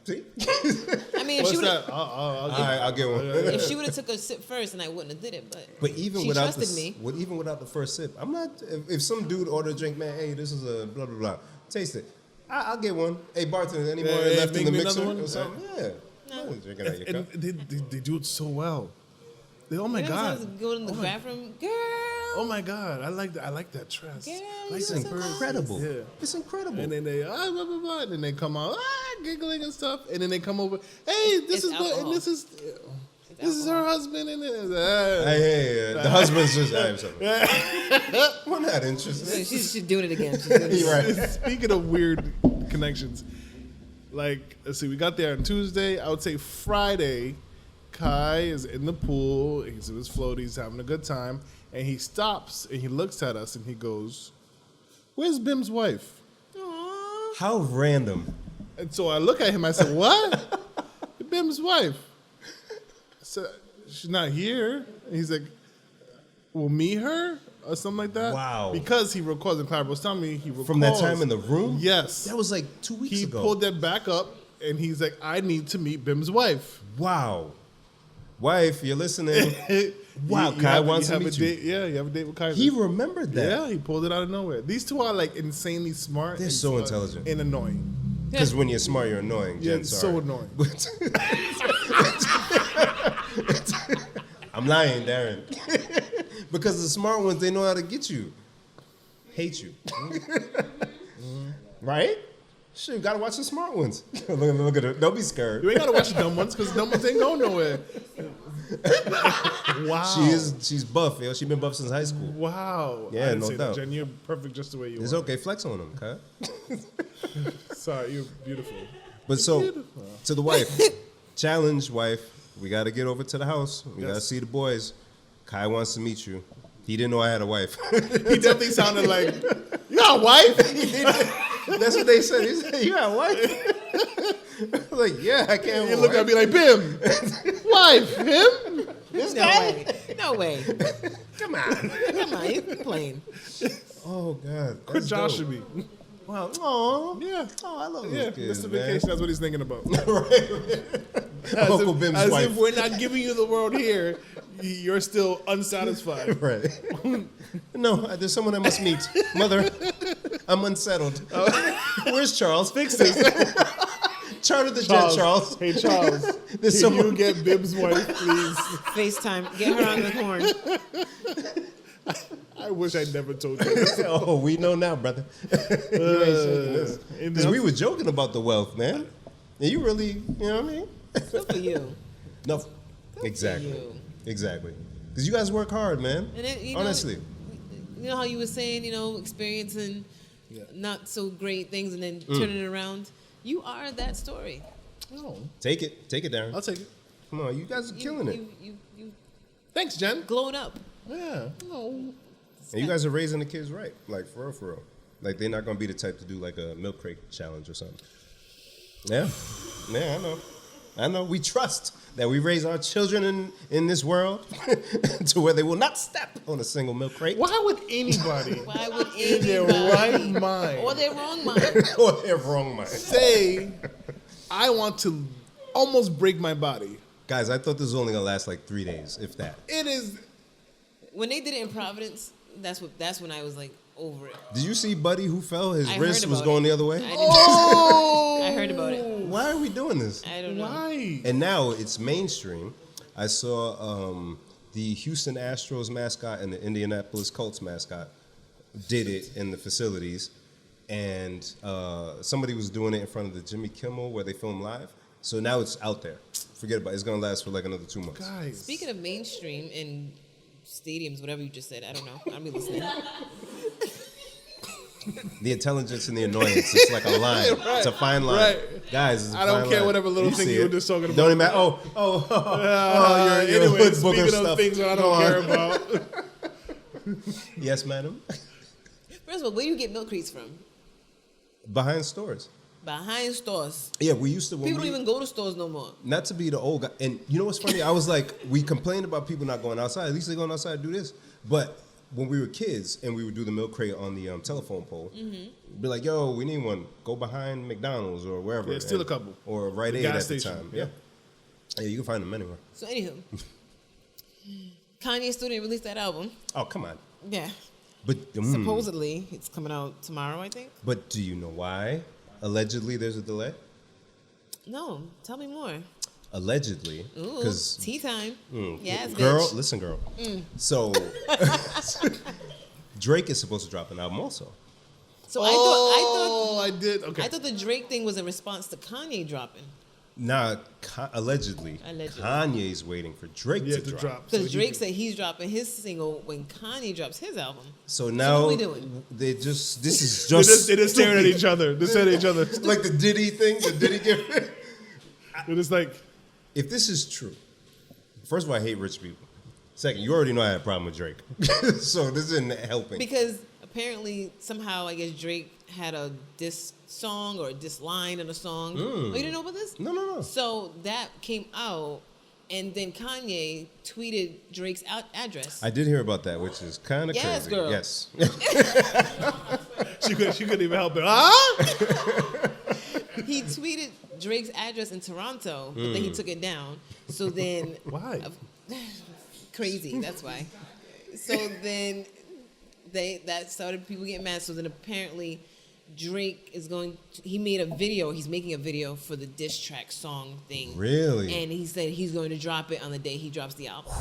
See? I mean, if What's she would that? have I'll get one. if she would have took a sip first, and I wouldn't have did it. But even she without trusted me. even without the first sip, I'm not. If some dude ordered a drink, man, hey, this is a blah blah blah. Taste it. I'll get one. Hey, bartender, any more left in the make me mixer another one? or something? Yeah. I'm drinking out of your And cup. they do it so well. Oh my god. Go in the bathroom, girl. Oh my god. I like that dress. Girl, It's you so incredible. Yeah. It's incredible. And then they blah, blah, blah, and then they come out giggling and stuff, and then they come over. Hey, this It's is the, and alcohol. this is her husband, and then Hey, the husband's just. We're not interested. She's doing it again. She's doing it You're again. right. Speaking of weird connections, like let's see, we got there on Tuesday. I would say Friday, Kai is in the pool. He's in his float. He's having a good time, and he stops and he looks at us and he goes, "Where's Bim's wife?" How random. And so I look at him. I said, "What? Bim's wife?" I said, "She's not here." And he's like, "We'll meet her." Or something like that. Wow. Because he recalls, and Clyde was telling me he recalls. From that time in the room? Yes. That was like 2 weeks He ago. pulled that back up, and he's like, I need to meet Bim's wife. Wow. Wife, you're listening. Wow, Kai wants to meet you. Date, yeah, you have a date with Kai. He remembered that. Yeah, he pulled it out of nowhere. These two are like insanely smart. They're and so intelligent. And annoying. Because when you're smart, you're annoying. Yeah, Jen, it's sorry. so annoying. I'm lying, Darren. Because the smart ones, they know how to get you. Hate you. Right? Shit, you gotta watch the smart ones. look at her. Don't be scared. You ain't gotta watch the dumb ones, because the dumb ones ain't going nowhere. Wow. She's buff, yo. She's been buff since high school. Wow. Yeah, I didn't no say that, doubt. Jen, you're perfect just the way you It's are. okay, flex on them, okay? Sorry, you're beautiful. But so, Beautiful. to the wife, challenge wife, we got to get over to the house. We got to Yes. see the boys. Kai wants to meet you. He didn't know I had a wife. He definitely sounded like, you got a wife? That's what they said. He said, you got a wife? I was like, yeah, I can't. You look at me like, Bim, wife, him? This No guy? way. No way. Come on. Come on, you're playing. Oh, God. Chris That's Josh dope. should be. Wow. Aw. Yeah. Oh, I love Yeah, those kids, Mr. man. Vacation, that's what he's thinking about. Uncle Bim's as wife. if we're not giving you the world here, you're still unsatisfied. Right. No, there's someone I must meet. Mother, I'm unsettled. Where's Charles? Fix this. Charter the jet, Charles. Hey, Charles. There's Can someone- you get Bim's wife, please? FaceTime. Get her on the horn. I wish I never told you this. Oh, we know now, brother. You ain't shaking this. Because we were joking about the wealth, man. And you really, you know what I mean? Good for you. No. Exactly. you. Exactly. Because you guys work hard, man. And then, you know, Honestly. You know how you were saying, experiencing not so great things and then turning it around? You are that story. No, Take it. Take it, Darren. I'll take it. Come on, you guys are killing it. You Thanks, Jen. glowed up. Yeah. No. And you guys are raising the kids right. Like, for real, for real. Like, they're not going to be the type to do, like, a milk crate challenge or something. Yeah. Yeah, I know. We trust that we raise our children in this world to where they will not step on a single milk crate. Why would anybody Why would in their anybody right mind or their wrong mind? Or their wrong mind. say, I want to almost break my body? Guys, I thought this was only going to last, like, 3 days, if that. It is. When they did it in Providence, that's when I was like over it. Did you see Buddy who fell? His I wrist heard was about going it. the other way? I didn't- Oh! I heard about it. Why are we doing this? I don't know. Why? And now it's mainstream. I saw the Houston Astros mascot and the Indianapolis Colts mascot did it in the facilities. And somebody was doing it in front of the Jimmy Kimmel where they film live. So now it's out there. Forget about it. It's going to last for like another 2 months. Guys. Speaking of mainstream and stadiums, whatever you just said, I don't know. I'll be listening. The intelligence and the annoyance. It's like a line. Right. It's a fine line. Right. Guys, it's a I don't fine care line. whatever little thing see you were it. just talking about. Don't even matter. Your anyway, hood booger speaking of stuff. things that I Go don't on. care about. Yes, madam. First of all, where do you get milk crates from? Behind stores. Behind stores. Yeah, we used to. When People we, don't even go to stores no more. Not to be the old guy. And you know what's funny? I was like, we complained about people not going outside. At least they're going outside to do this. But when we were kids and we would do the milk crate on the telephone pole, be like, yo, we need one. Go behind McDonald's or wherever. Yeah, steal a couple. Or Rite The Aid gas at station. the time. Yeah. Yeah, you can find them anywhere. So anywho, Kanye still didn't release that album. Oh, come on. Yeah. But Supposedly, it's coming out tomorrow, I think. But do you know why? Allegedly, there's a delay. No, tell me more. Allegedly, Ooh, because tea time. Yes, girl, bitch. listen, girl. So Drake is supposed to drop an album also. So I did. Okay. I thought the Drake thing was a response to Kanye dropping. Nah, allegedly, Kanye's waiting for Drake to drop. Because Drake said he's dropping his single when Kanye drops his album. So now what we doing? they just this is just They're just staring at each other. They're staring at each other. like the Diddy thing, the Diddy gift. They're just like, If this is true, first of all, I hate rich people. Second, you already know I have a problem with Drake, so this isn't helping. Because apparently, somehow, I guess Drake had a diss song or a diss line in a song. Oh, you didn't know about this? No. So that came out, and then Kanye tweeted Drake's address. I did hear about that, which is kind of Yes, crazy. girl. Yes. she couldn't even help it. Huh? He tweeted Drake's address in Toronto, but then he took it down. So then... Why? Crazy, that's why. So then that started people getting mad. So then apparently Drake is he made a video. He's making a video for the diss track song thing. Really? And he said he's going to drop it on the day he drops the album.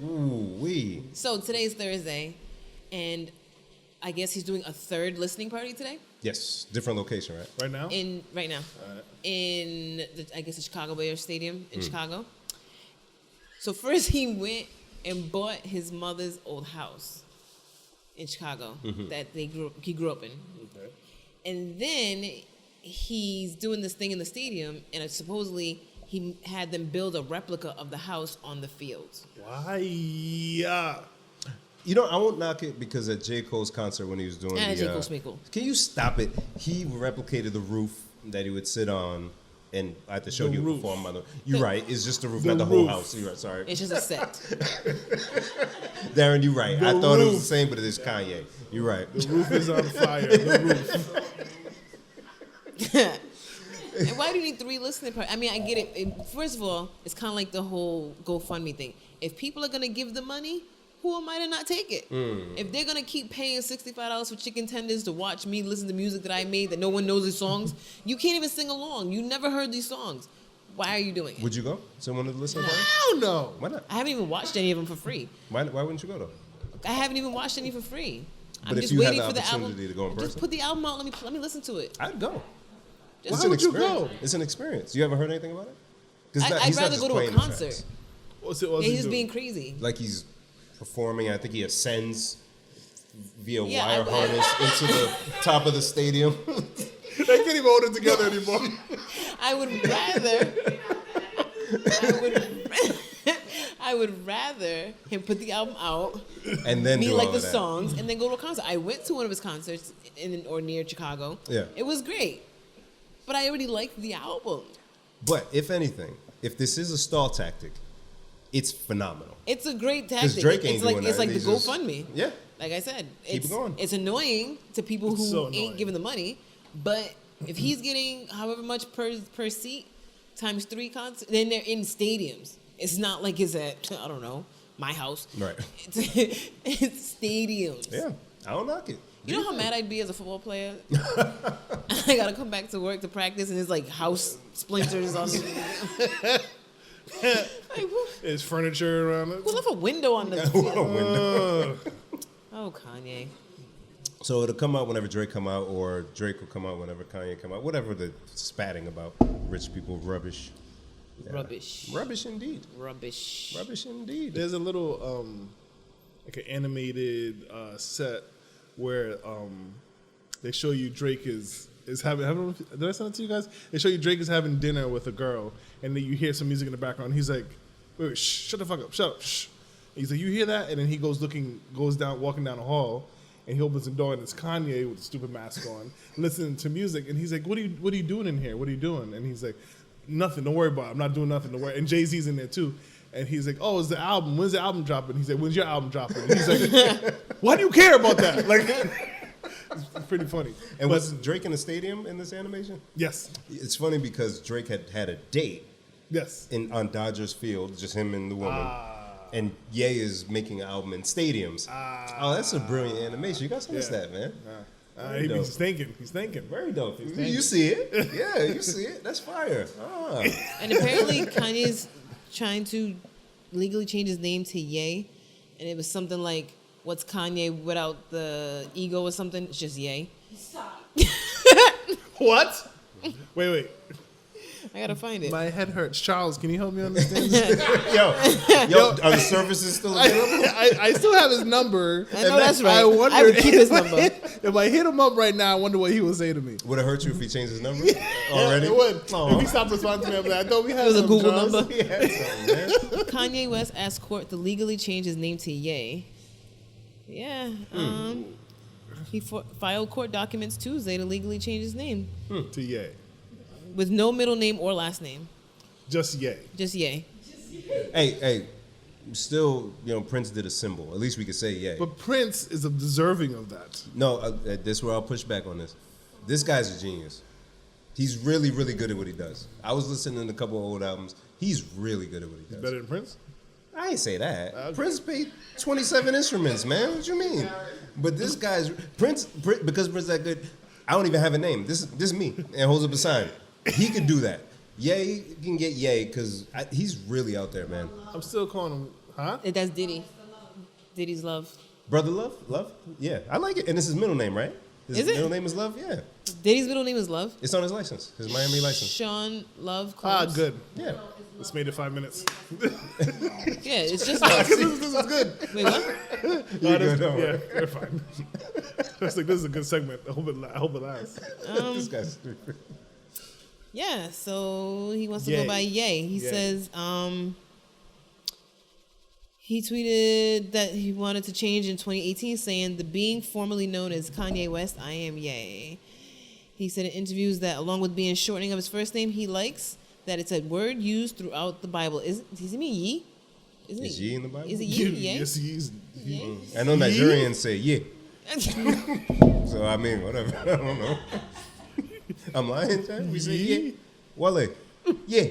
Ooh, wee. So today's Thursday, and I guess he's doing a third listening party today. Yes, different location, right? Right now? Right now. In I guess the Chicago Bears Stadium in Chicago. So first he went and bought his mother's old house in Chicago that he grew up in. Okay. And then he's doing this thing in the stadium, and supposedly he had them build a replica of the house on the field. Why? Yeah. You know, I won't knock it because at J. Cole's concert when he was doing J. Cole Smeagol. Can you stop it? He replicated the roof that he would sit on, and I have to show The you roof. perform. You're right. It's just the roof, The not the whole roof. house. You're right. Sorry, It's just a set. Darren. You're right. The I thought it was roof. the same, but it is Kanye. You're right. The roof is on fire. The roof. And why do you need 3 listening parties? I mean, I get it. First of all, it's kind of like the whole GoFundMe thing. If people are going to give the money, who am I to not take it? If they're going to keep paying $65 for chicken tenders to watch me listen to music that I made that no one knows these songs, you can't even sing along. You never heard these songs. Why are you doing it? Would you go? Someone to listen to? Hell no. Why not? I haven't even watched any of them for free. Why wouldn't you go though? I haven't even watched any for free. But I'm if just you had waiting the for the album. opportunity to go in Just person? put the album out. Let me listen to it. I'd go. Just Why an would you experience. go? It's an experience. You ever heard anything about it? 'Cause I'd he's not rather just go to a playing the concert. tracks. What's Yeah, he he's doing? being crazy. Like he's performing. I think he ascends via Yeah, wire harness into the top of the stadium. They can't even hold it together anymore. I would rather him put the album out, And then me do like all the of that. songs, and then go to a concert. I went to one of his concerts in or near Chicago. Yeah. It was great, but I already liked the album. But if anything, if this is a stall tactic, it's phenomenal. It's a great Because tactic. Drake ain't it's like doing it's that. like the He's just- GoFundMe. Yeah. Like I said, Keep it going. It's annoying to people who It's so annoying. ain't giving the money, but if he's getting however much per seat times 3 concerts, then they're in stadiums. It's not like it's at, I don't know, my house. Right. It's stadiums. Yeah. I don't knock it. You know how mad I'd be as a football player? I gotta come back to work to practice, and there's like house splinters on the. Like, There's furniture around it. who left a window on the What a field? window. Oh, Kanye. So it'll come out whenever Drake come out, or Drake will come out whenever Kanye come out. Whatever the spatting about rich people rubbish. Yeah. Rubbish. Rubbish indeed. Rubbish. Rubbish indeed. There's a little like an animated set where they show you Drake is having. Did I send it to you guys? They show you Drake is having dinner with a girl, and then you hear some music in the background. He's like, wait, shh, shut the fuck up, shut up, shh. And he's like, you hear that? And then he goes walking down the hall, and he opens the door, and it's Kanye with a stupid mask on, listening to music. And he's like, what are you doing in here? What are you doing? And he's like, nothing. Don't worry about it. I'm not doing nothing. Don't worry. And Jay-Z's in there too. And he's like, oh, it's the album. When's the album dropping? He's like, when's your album dropping? And he's like, why do you care about that? Like, it's pretty funny. And was Drake in the stadium in this animation? Yes. It's funny because Drake had a date. Yes. On Dodgers Field, just him and the woman. And Ye is making an album in stadiums. Oh, that's a brilliant animation. You guys missed that, man. He's thinking. He's thinking. Very dope. You see it. Yeah, you see it. That's fire. And apparently Kanye's trying to legally change his name to Ye. And it was something like, what's Kanye without the ego or something? It's just Ye. Stop. What? Wait. I gotta find it. My head hurts. Charles, can you help me understand? Yo, are the services still available? I still have his number. I know that's right. I wonder I would keep his number. If I hit him up right now, I wonder what he would say to me. Would it hurt you if he changed his number already? It would. Oh. If he stopped responding to me, I'm like, I thought we had It was a some, Google Charles. number. He had something, man. Kanye West asked court to legally change his name to Ye. Yeah. He filed court documents Tuesday to legally change his name To Ye. with no middle name or last name. Just Ye. Just Ye. Hey, still, Prince did a symbol. At least we could say yay. But Prince is deserving of that. No, this is where I'll push back on this. This guy's a genius. He's really, really good at what he does. I was listening to a couple of old albums. He's really good at what he does. Better than Prince? I ain't say that. Okay. Prince played 27 instruments, man. What you mean? But this guy's Prince because Prince is that good. I don't even have a name. This is me and holds up a sign. He could do that. Ye can get Ye because he's really out there, man. I'm still calling him, huh? That's Diddy. Diddy's Love. Brother Love? Yeah, I like it. And it's his middle name, right? His Is it? middle name is Love? Yeah. Diddy's middle name is Love. It's on his license, his Miami license. Sean Love. Ah, Combs. good. Yeah. Let's made it 5 minutes. Yeah, it's just Love. this is good. Wait, what? You're good, don't Yeah, worry. they're fine. I was like, this is a good segment. I hope it lasts. This guy's stupid. Yeah, so he wants to Ye. go by Ye. He Ye. says he tweeted that he wanted to change in 2018, saying, "The being formerly known as Kanye West, I am Ye." He said in interviews that along with being shortening of his first name, he likes that it's a word used throughout the Bible. Does he mean Ye? Isn't Is it Ye in the Bible? Is it Ye? Ye? Yes, he's. Ye? I know Nigerians say yeah. So, I mean, whatever. I don't know. I'm lying, Chad? We say Ye? yeah. Wale. Yeah.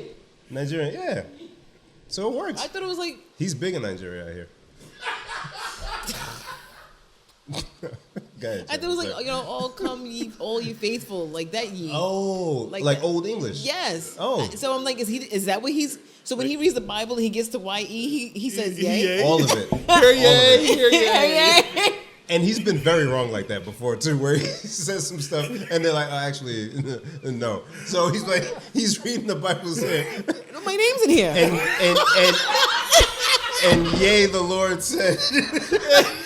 Nigerian, yeah. So it works. I thought it was like He's big in Nigeria out here. Go ahead, I thought it was Chad. like all come ye, all you faithful, like that Ye. Oh, like that. Old English. Yes. Oh. So I'm like, is that what he's? So when he reads the Bible, and he gets to YE. He says Ye. Ye. All of it. Hear ye, hear ye. Yeah. And he's been very wrong like that before too, where he says some stuff and they're like, oh, actually, no. So he's reading the Bible saying, My name's in here. and yea, the Lord said,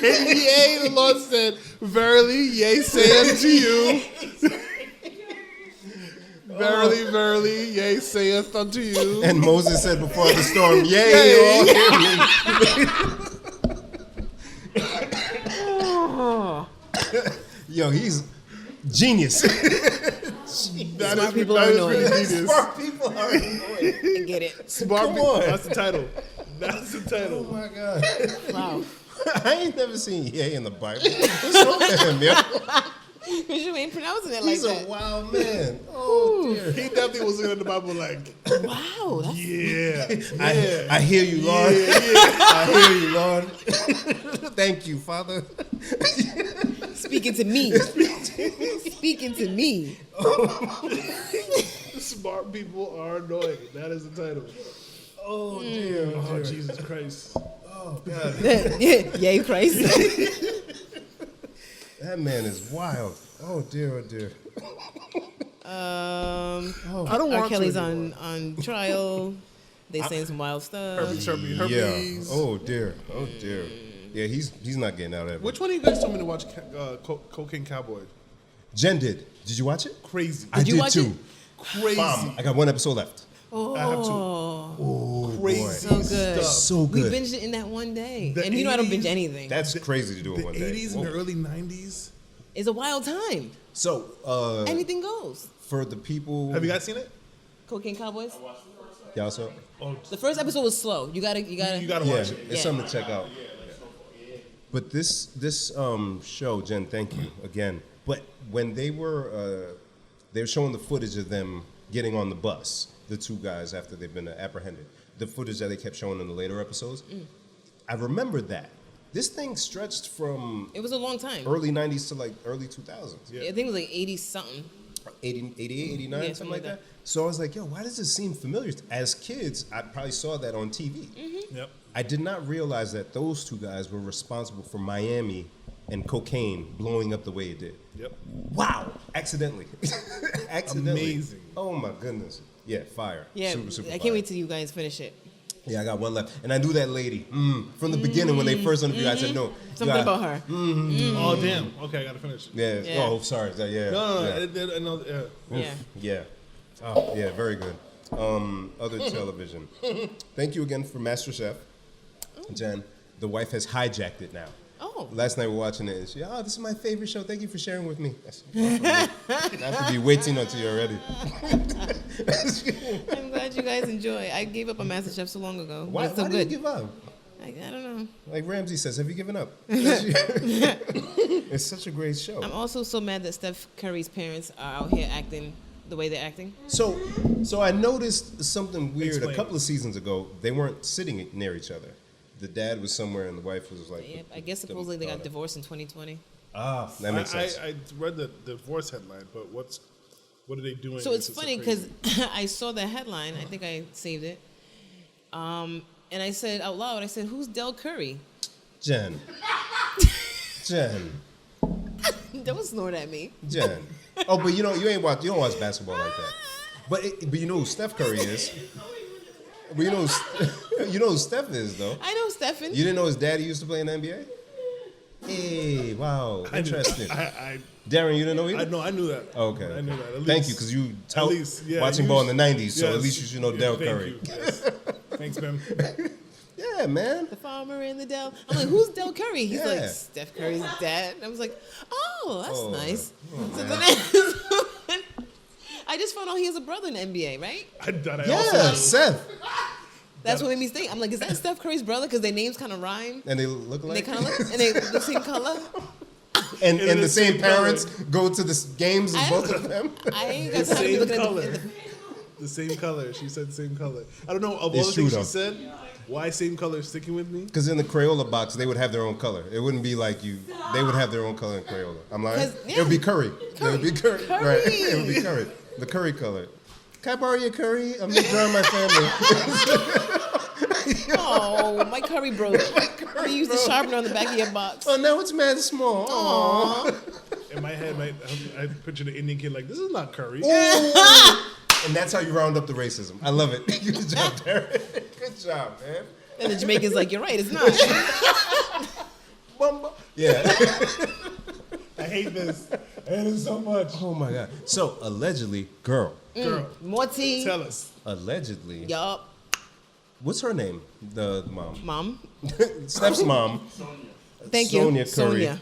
Yea, the Lord said, verily, yea, say unto you. Verily, verily, yea, saith unto you. and Moses said before the storm, yea, you all hear me. Yo, he's genius. Smart people are annoying. Smart people are annoying. I get it. Smart Come people. on. That's the title. That's the Oh title. my God. Wow. I ain't never seen yea in the Bible. What's wrong with him, yo? Because you ain't pronouncing it like He's that. a wild man. Oh, dear. He definitely was looking at the Bible like, Wow. That's, yeah. I hear you, Lord. I hear you, Lord. Thank you, Father. speaking to me. Speaking to me. Smart people are annoying. That is the title. Oh, dear. Oh, Jesus Christ. Oh, God. Yay, Christ. That man is wild. Oh, dear, oh, dear. I don't R. want Kelly's to anymore. on trial. They saying some wild stuff. Herpes. Yeah. Oh, dear. Oh, dear. Yeah, he's not getting out ever. Which one of you guys told me to watch Cocaine Cowboy? Jen did. Did you watch it? Crazy. I did watch too. it? Crazy. I got one episode left. Oh, I have to. Oh, Crazy. boy. so good. Stuff. So We good. binged it in that one day. The And you know I don't binge 80s anything. That's crazy to do in The one day. 80s and the early 90s. It's a wild time. So, Anything goes. for the people, Have you guys seen it? Cocaine Cowboys. y'all saw? Oh, The first episode was slow. You gotta. you gotta Yeah, watch it. it's Yeah. something to check out. But this show, Jen, thank you again. But when they were showing the footage of them getting on the bus, the two guys after they've been apprehended, the footage that they kept showing in the later episodes, I remember that. This thing stretched from It was a long time. early 90s to like early 2000s. Yeah. I think it was like 80 something. 80, 88, 89, Yeah, something like that. So I was like, yo, why does this seem familiar? As kids, I probably saw that on TV. Yep. I did not realize that those two guys were responsible for Miami and cocaine blowing up the way it did. Yep. Wow. Accidentally. Accidentally. Amazing. Oh my goodness. Yeah, fire. Yeah, Super, super I fire. can't wait till you guys finish it. Yeah, I got one left. And I knew that lady. From the beginning when they first interviewed, I said, no. Something about her. Oh, damn. Okay, I gotta finish. Yeah. Yeah. Oh, sorry. Yeah. No, Yeah. I know. Yeah. Yeah. Yeah. Oh, yeah, very good. Other television. Thank you again for MasterChef. Jen, the wife has hijacked it now. Oh. Last night we were watching it and she, this is my favorite show. Thank you for sharing with me. I have to be waiting until you're ready. I'm glad you guys enjoy. I gave up on MasterChef so long ago. Why, It's so why did good. you give up? I don't know. Like Ramsey says, have you given up? It's such a great show. I'm also so mad that Steph Curry's parents are out here acting the way they're acting. So I noticed something weird. Explain. A couple of seasons ago, they weren't sitting near each other. The dad was somewhere and the wife was like. Yeah, I guess supposedly they got divorced in 2020. Ah, that makes sense. I read the divorce headline, but what are they doing? So it's This is funny crazy. because I saw the headline. I think I saved it. And I said out loud, I said, "Who's Del Curry?" Jen. Don't snort at me. Jen. Oh, but you don't watch basketball like that. But you know who Steph Curry is. But you know who Steph is though. I know Stephen. You didn't know his daddy used to play in the NBA? Hey, wow, interesting. Darren, you didn't know either? I knew that. Okay. I knew that. At Thank least- you, because you at least, yeah, watching you ball in the should- 90s, so at yes. least you should know Yeah, Del thank Curry. you. Yes. Thanks, man. Yeah, man. The farmer in the Del. I'm like, who's Del Curry? He's Yeah. like, Steph Curry's dad. I was like, oh, that's Oh, nice. oh, So man. then I just found out he has a brother in the NBA, right? I Yeah, also Seth. That's what made me think. I'm like, is that Steph Curry's brother? Because their names kind of rhyme. And they look They like kind of look, and they the same color. and And the same color. parents go to the games as I- both of them. I ain't got the time to be same looking color. at the The same color. She said same color. I don't know. Of all It's the true, things though. she said, why same color is sticking with me? Because in the Crayola box, they would have their own color. It wouldn't be like you. They would have their own color in Crayola. I'm lying. 'Cause, It would be curry. It would be curry. Curry. Right. It would be curry. The curry color. Can I borrow your curry? I'm just drawing my family. Oh, my curry broke. You used the sharpener on the back of your box. Oh, now it's mad small. Aww. In my head, I picture the Indian kid like, this is not curry. And that's how you round up the racism. I love it. Good job, Darren. Good job, man. And the Jamaican's like, you're right, it's not. Bumba. Yeah. I hate this. I hate it so much. Oh my God. So allegedly, girl. Girl, Morty. tell us. Allegedly. Yup. What's her name? The mom. Mom. Steph's mom. Thank Sonia you. Curry. Sonia.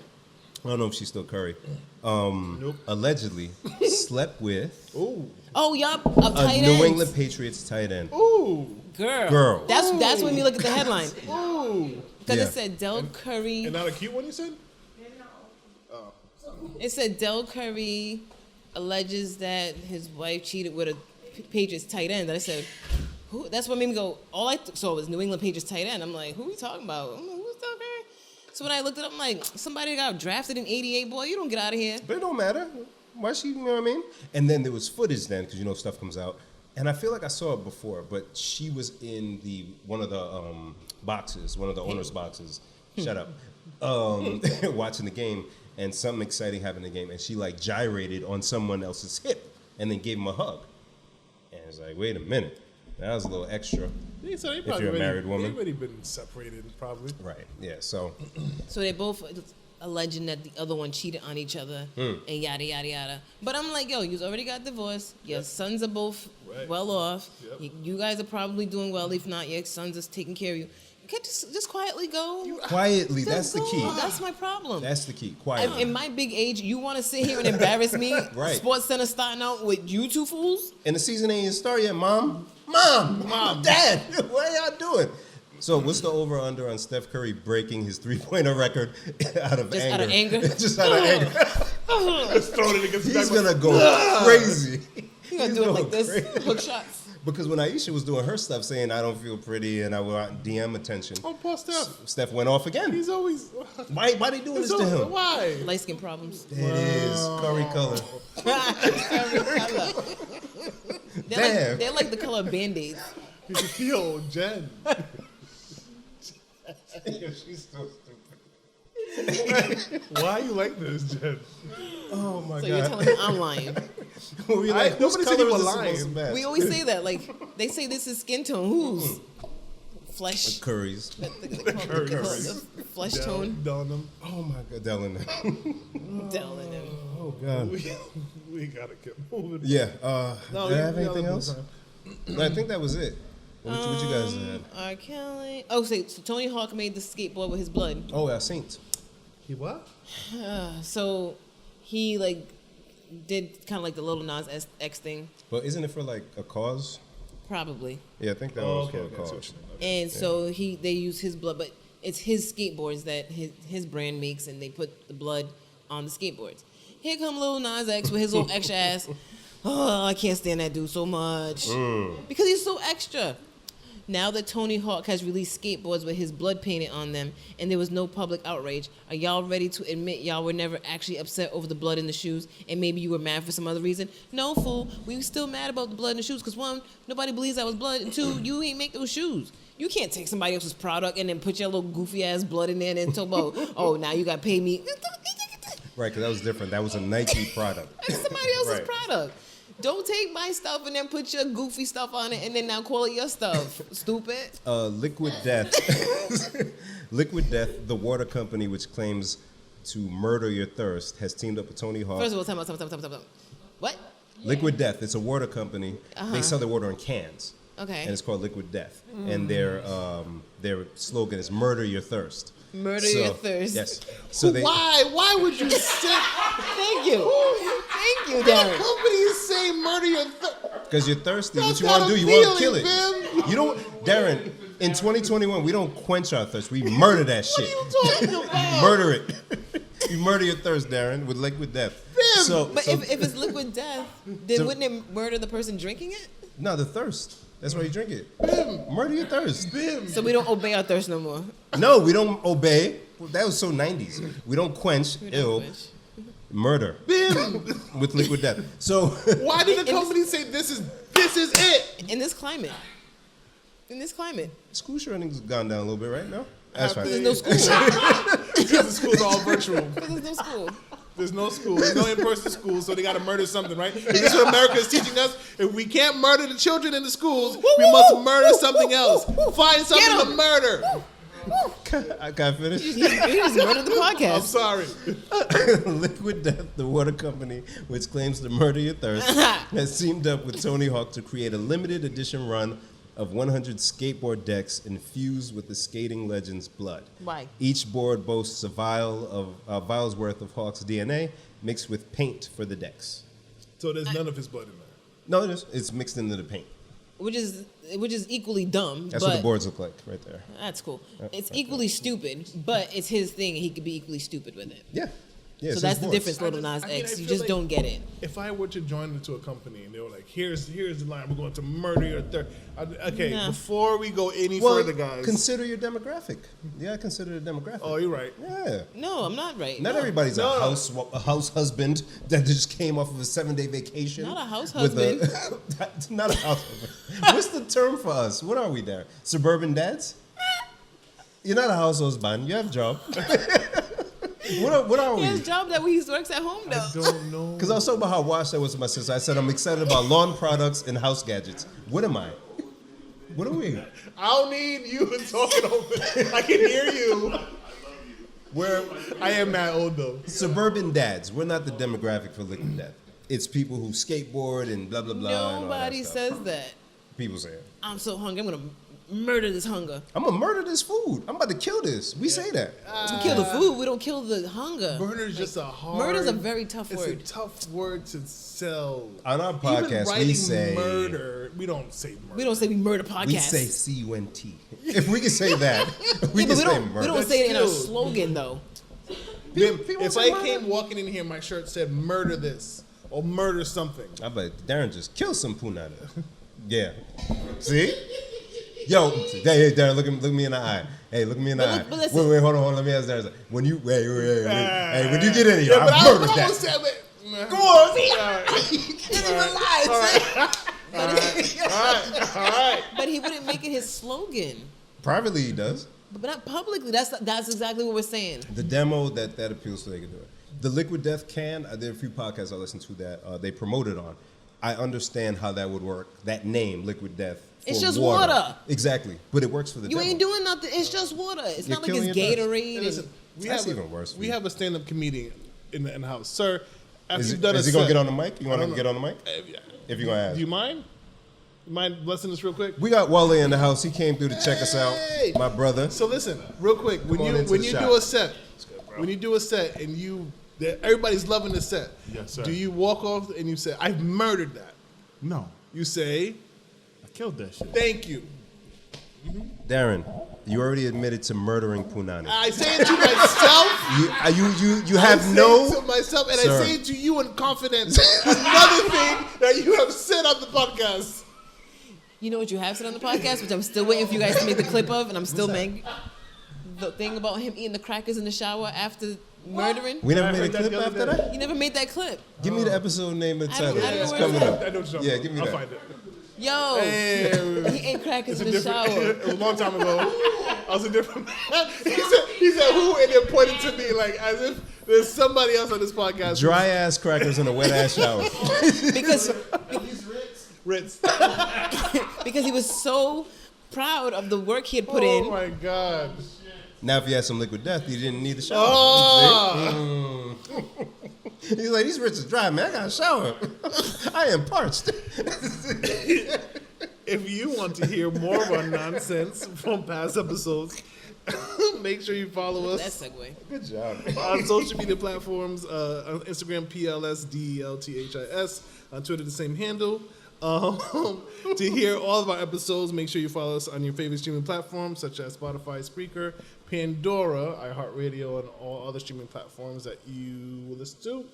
I don't know if she's still Curry. Nope. Allegedly slept with Ooh. Oh, yup. Of a tight New ends. England Patriots tight end. Ooh. Girl. That's when you look at the headline. Ooh. Because Yeah. it said Del Curry. And not a cute one, you said? It said Del Curry alleges that his wife cheated with a Patriots tight end. And I said, who? That's what made me go, so it was New England Patriots tight end. I'm like, who are we talking about? I'm like, who's Del Curry? So when I looked it up, I'm like, somebody got drafted in 88, boy, you don't get out of here. But it don't matter. Why she, you know what I mean? And then there was footage then, because you know stuff comes out. And I feel like I saw it before, but she was in one of the boxes, one of the owner's boxes. Shut up. Watching the game, and something exciting happened in the game, and she like gyrated on someone else's hip, and then gave him a hug. And it's like, wait a minute. That was a little extra. Yeah, so they If probably you're a married woman. They've already been separated, probably. Right. Yeah. So So they both alleging that the other one cheated on each other and yada yada yada. But I'm like, yo, you already got divorced. Your sons are both well off. Yep. You guys are probably doing well. If not, your sons are taking care of you. You can't just quietly go. quietly, that's the Go. key. That's my problem. That's the key. Quietly. In my big age, you want to sit here and embarrass me? Right. Sports Center starting out with you two fools? And the season ain't even started yet, Mom, Dad, what are y'all doing? So what's the over/under on Steph Curry breaking his 3-pointer record out of Just anger? out of anger? Just out of anger. Just throwing it against the He's back. gonna go crazy. You gonna He's do it going like this? crazy. Hook shots? Because when Aisha was doing her stuff saying I don't feel pretty and I want DM attention, Oh, poor Steph. Steph went off again. He's always. Why they doing this to him? Why? Light skin problems. It is curry color. They're like the color of Band-Aids. Yo, Jen. She's so stupid. Why you like this, Jen? Oh my So god. you're telling me I'm lying. We like, whose nobody said color you is were this lying. supposed to match? We always say that. Like, they say this is skin tone. Whose? Flesh. Curry's. The flesh tone. Dunham. Oh my god, Dylan. Telling them. Oh god. We gotta get moving. Yeah. No, did I we- have we anything got else? time. No, I think that was it. What you guys had? R. Kelly. Oh, so Tony Hawk made the skateboard with his blood. Oh, I seen. He what? So he like did kind of like the Lil Nas X thing, But isn't it for like a cause? probably. Yeah, I think that was for a cause. And so they use his blood, but it's his skateboards that his brand makes, and they put the blood on the skateboards. Here come Lil Nas X with his little extra ass. Oh, I can't stand that dude so much because he's so extra. Now that Tony Hawk has released skateboards with his blood painted on them and there was no public outrage, are y'all ready to admit y'all were never actually upset over the blood in the shoes and maybe you were mad for some other reason? No, fool. We were still mad about the blood in the shoes because, one, nobody believes that was blood, and two, you ain't make those shoes. You can't take somebody else's product and then put your little goofy-ass blood in there and then talk about, oh, now you got to pay me. Right, because that was different. That was a Nike product. That's somebody else's Right. product. Don't take my stuff and then put your goofy stuff on it and then now call it your stuff. Stupid. Liquid Death. Liquid Death, the water company which claims to murder your thirst, has teamed up with Tony Hawk. First of all, time out. What? Liquid Death, it's a water company. They sell their water in cans. Okay. And it's called Liquid Death. And their slogan is "Murder Your Thirst." Murder your thirst. Yes. So they. Why would you say? Thank you. Thank you, Darren. Companies say murder your thirst. Because you're thirsty. That's What you want not to do? You want to appealing, kill it. man. You don't, Darren. In 2021, we don't quench our thirst. We murder that shit. What are you talking about? Murder it. You murder your thirst, Darren, with Liquid Death. Bim. So, But if it's liquid death, then So- wouldn't it murder the person drinking it? no, the thirst. That's why you drink it. Murder your thirst. So we don't obey our thirst no more. No, we don't obey. That was so 90s. We don't quench. We don't quench. Murder Bim. with Liquid Death. So Why did the company say this is it? In this climate. school shredding's gone down a little bit right now. That's fine. There's no school. Because the schools are all virtual. There's no school. There's no school. There's no in-person school, so they got to murder something, right? And this is what America is teaching us. If we can't murder the children in the schools, we must murder something else. Find something to murder. I can't finish. You just murdered the I'm podcast. sorry. Liquid Death, the water company, which claims to murder your thirst, has teamed up with Tony Hawk to create a limited edition run of 100 skateboard decks infused with the skating legend's blood. Why? Each board boasts a vial's worth of Hawk's DNA mixed with paint for the decks. So there's none of his blood in there. No, it is. It's mixed into the paint. Which is equally dumb. That's but what the boards look like right there. That's cool. It's equally stupid, but it's his thing, and he could be equally stupid with it. Yeah. Yeah, So it's that's his the boards. difference, Little Nas I mean, X. I You feel just like- don't get it. If I were to join into a company and they were like, here's the line, we're going to murder your third. Okay, Nah. before we go any Well, further, guys. consider your demographic. Yeah, consider the demographic. Oh, you're right. Yeah. No, I'm not right. Not No. everybody's No, no. a house husband that just came off of a 7-day vacation. Not a house with not a house husband. What's the term for us? What are we there? Suburban dads? You're not a house husband. You have a job. What are He we? has a job that he works at home, I though. don't know. Because I was talking about how washed I was with my sister. I said I'm excited about lawn products and house gadgets. What am I? What are we? I don't need you talking over. I can hear you. I am that old though. Suburban dads. We're not the demographic for liquid death. It's people who skateboard and blah blah blah. Nobody and all that says that. People say it. I'm so hungry. I'm gonna murder this hunger. I'm gonna murder this food. I'm about to kill this. We say that. We kill the food. We don't kill the hunger. Murder is just a hard. Murder's a very tough word. It's a tough word to sell. On our Even podcast, writing we say murder. We don't say murder. We don't say we murder podcast. We say C-U-N-T. If we can say that, we Yeah, can but say murder. we don't say it in our Still- slogan though. People If say I murder. came walking in here, my shirt said "murder this" or "murder something." I bet Darren just kill some punana. Yeah. See? Yo, hey, Darren, look me in the eye. Hey, look me in the eye. But listen. Wait, hold on. Let me ask Darren. When you wait. Hey, when you get in here, Yeah, but I I murdered don't that. understand it. Come on, see? All right. But he wouldn't make it his slogan. Privately, he does. But not publicly. That's exactly what we're saying. The demo that appeals so they can do it. The Liquid Death can. There are a few podcasts I listen to that they promoted on. I understand how that would work. That name, Liquid Death. It's for just water. Exactly, but it works for the You demo. ain't doing nothing. It's just water. It's You're not like it's killing your thirst. Gatorade. Hey, listen, That's even worse. We have a stand-up comedian in the house, sir. After Is you've done he a gonna set- get on the mic? You want I him don't to get know. on the mic? Yeah. If you're gonna ask. Do you mind? You mind blessing us real quick? We got Wale in the house. He came through to check us out. Hey! My brother. So listen, real quick. When on you into when the you shot. do a set, and everybody's loving the set. Yes, sir. Do you walk off and you say, "I've murdered that"? No, You say, I killed that shit. "Thank you." Darren, you already admitted to murdering Punani. I say it to myself. You have I say no. it to myself, and Sir. I say it to you in confidence. Another thing that you have said on the podcast. You know what you have said on the podcast, which I'm still waiting for you guys to make the clip of, and I'm still making the thing about him eating the crackers in the shower after murdering. We never I made a heard that clip the other after day. that. You never made that clip. Give me the episode name and I don't- title. I don't know It's where coming it's up. I know what you're talking Yeah, about. give me I'll that. find it. Yo, Hey, he ate crackers in it's a the different. shower. It was a long time ago. I was a different man. He said who, and then pointed to me like as if there's somebody else on this podcast. Dry ass crackers in a wet ass shower. Because Ritz. because he was so proud of the work he had put Oh in. my god. Now, if you had some Liquid Death, you didn't need the shower. Oh. He's like, these Ritz is dry, man. I got a shower. I am parched. If you want to hear more of our nonsense from past episodes, make sure you follow That us segue. Good job. on social media platforms. On Instagram, PLSDELTHIS. On Twitter, the same handle. To hear all of our episodes, make sure you follow us on your favorite streaming platforms such as Spotify, Spreaker, Pandora, iHeartRadio, and all other streaming platforms that you will listen to.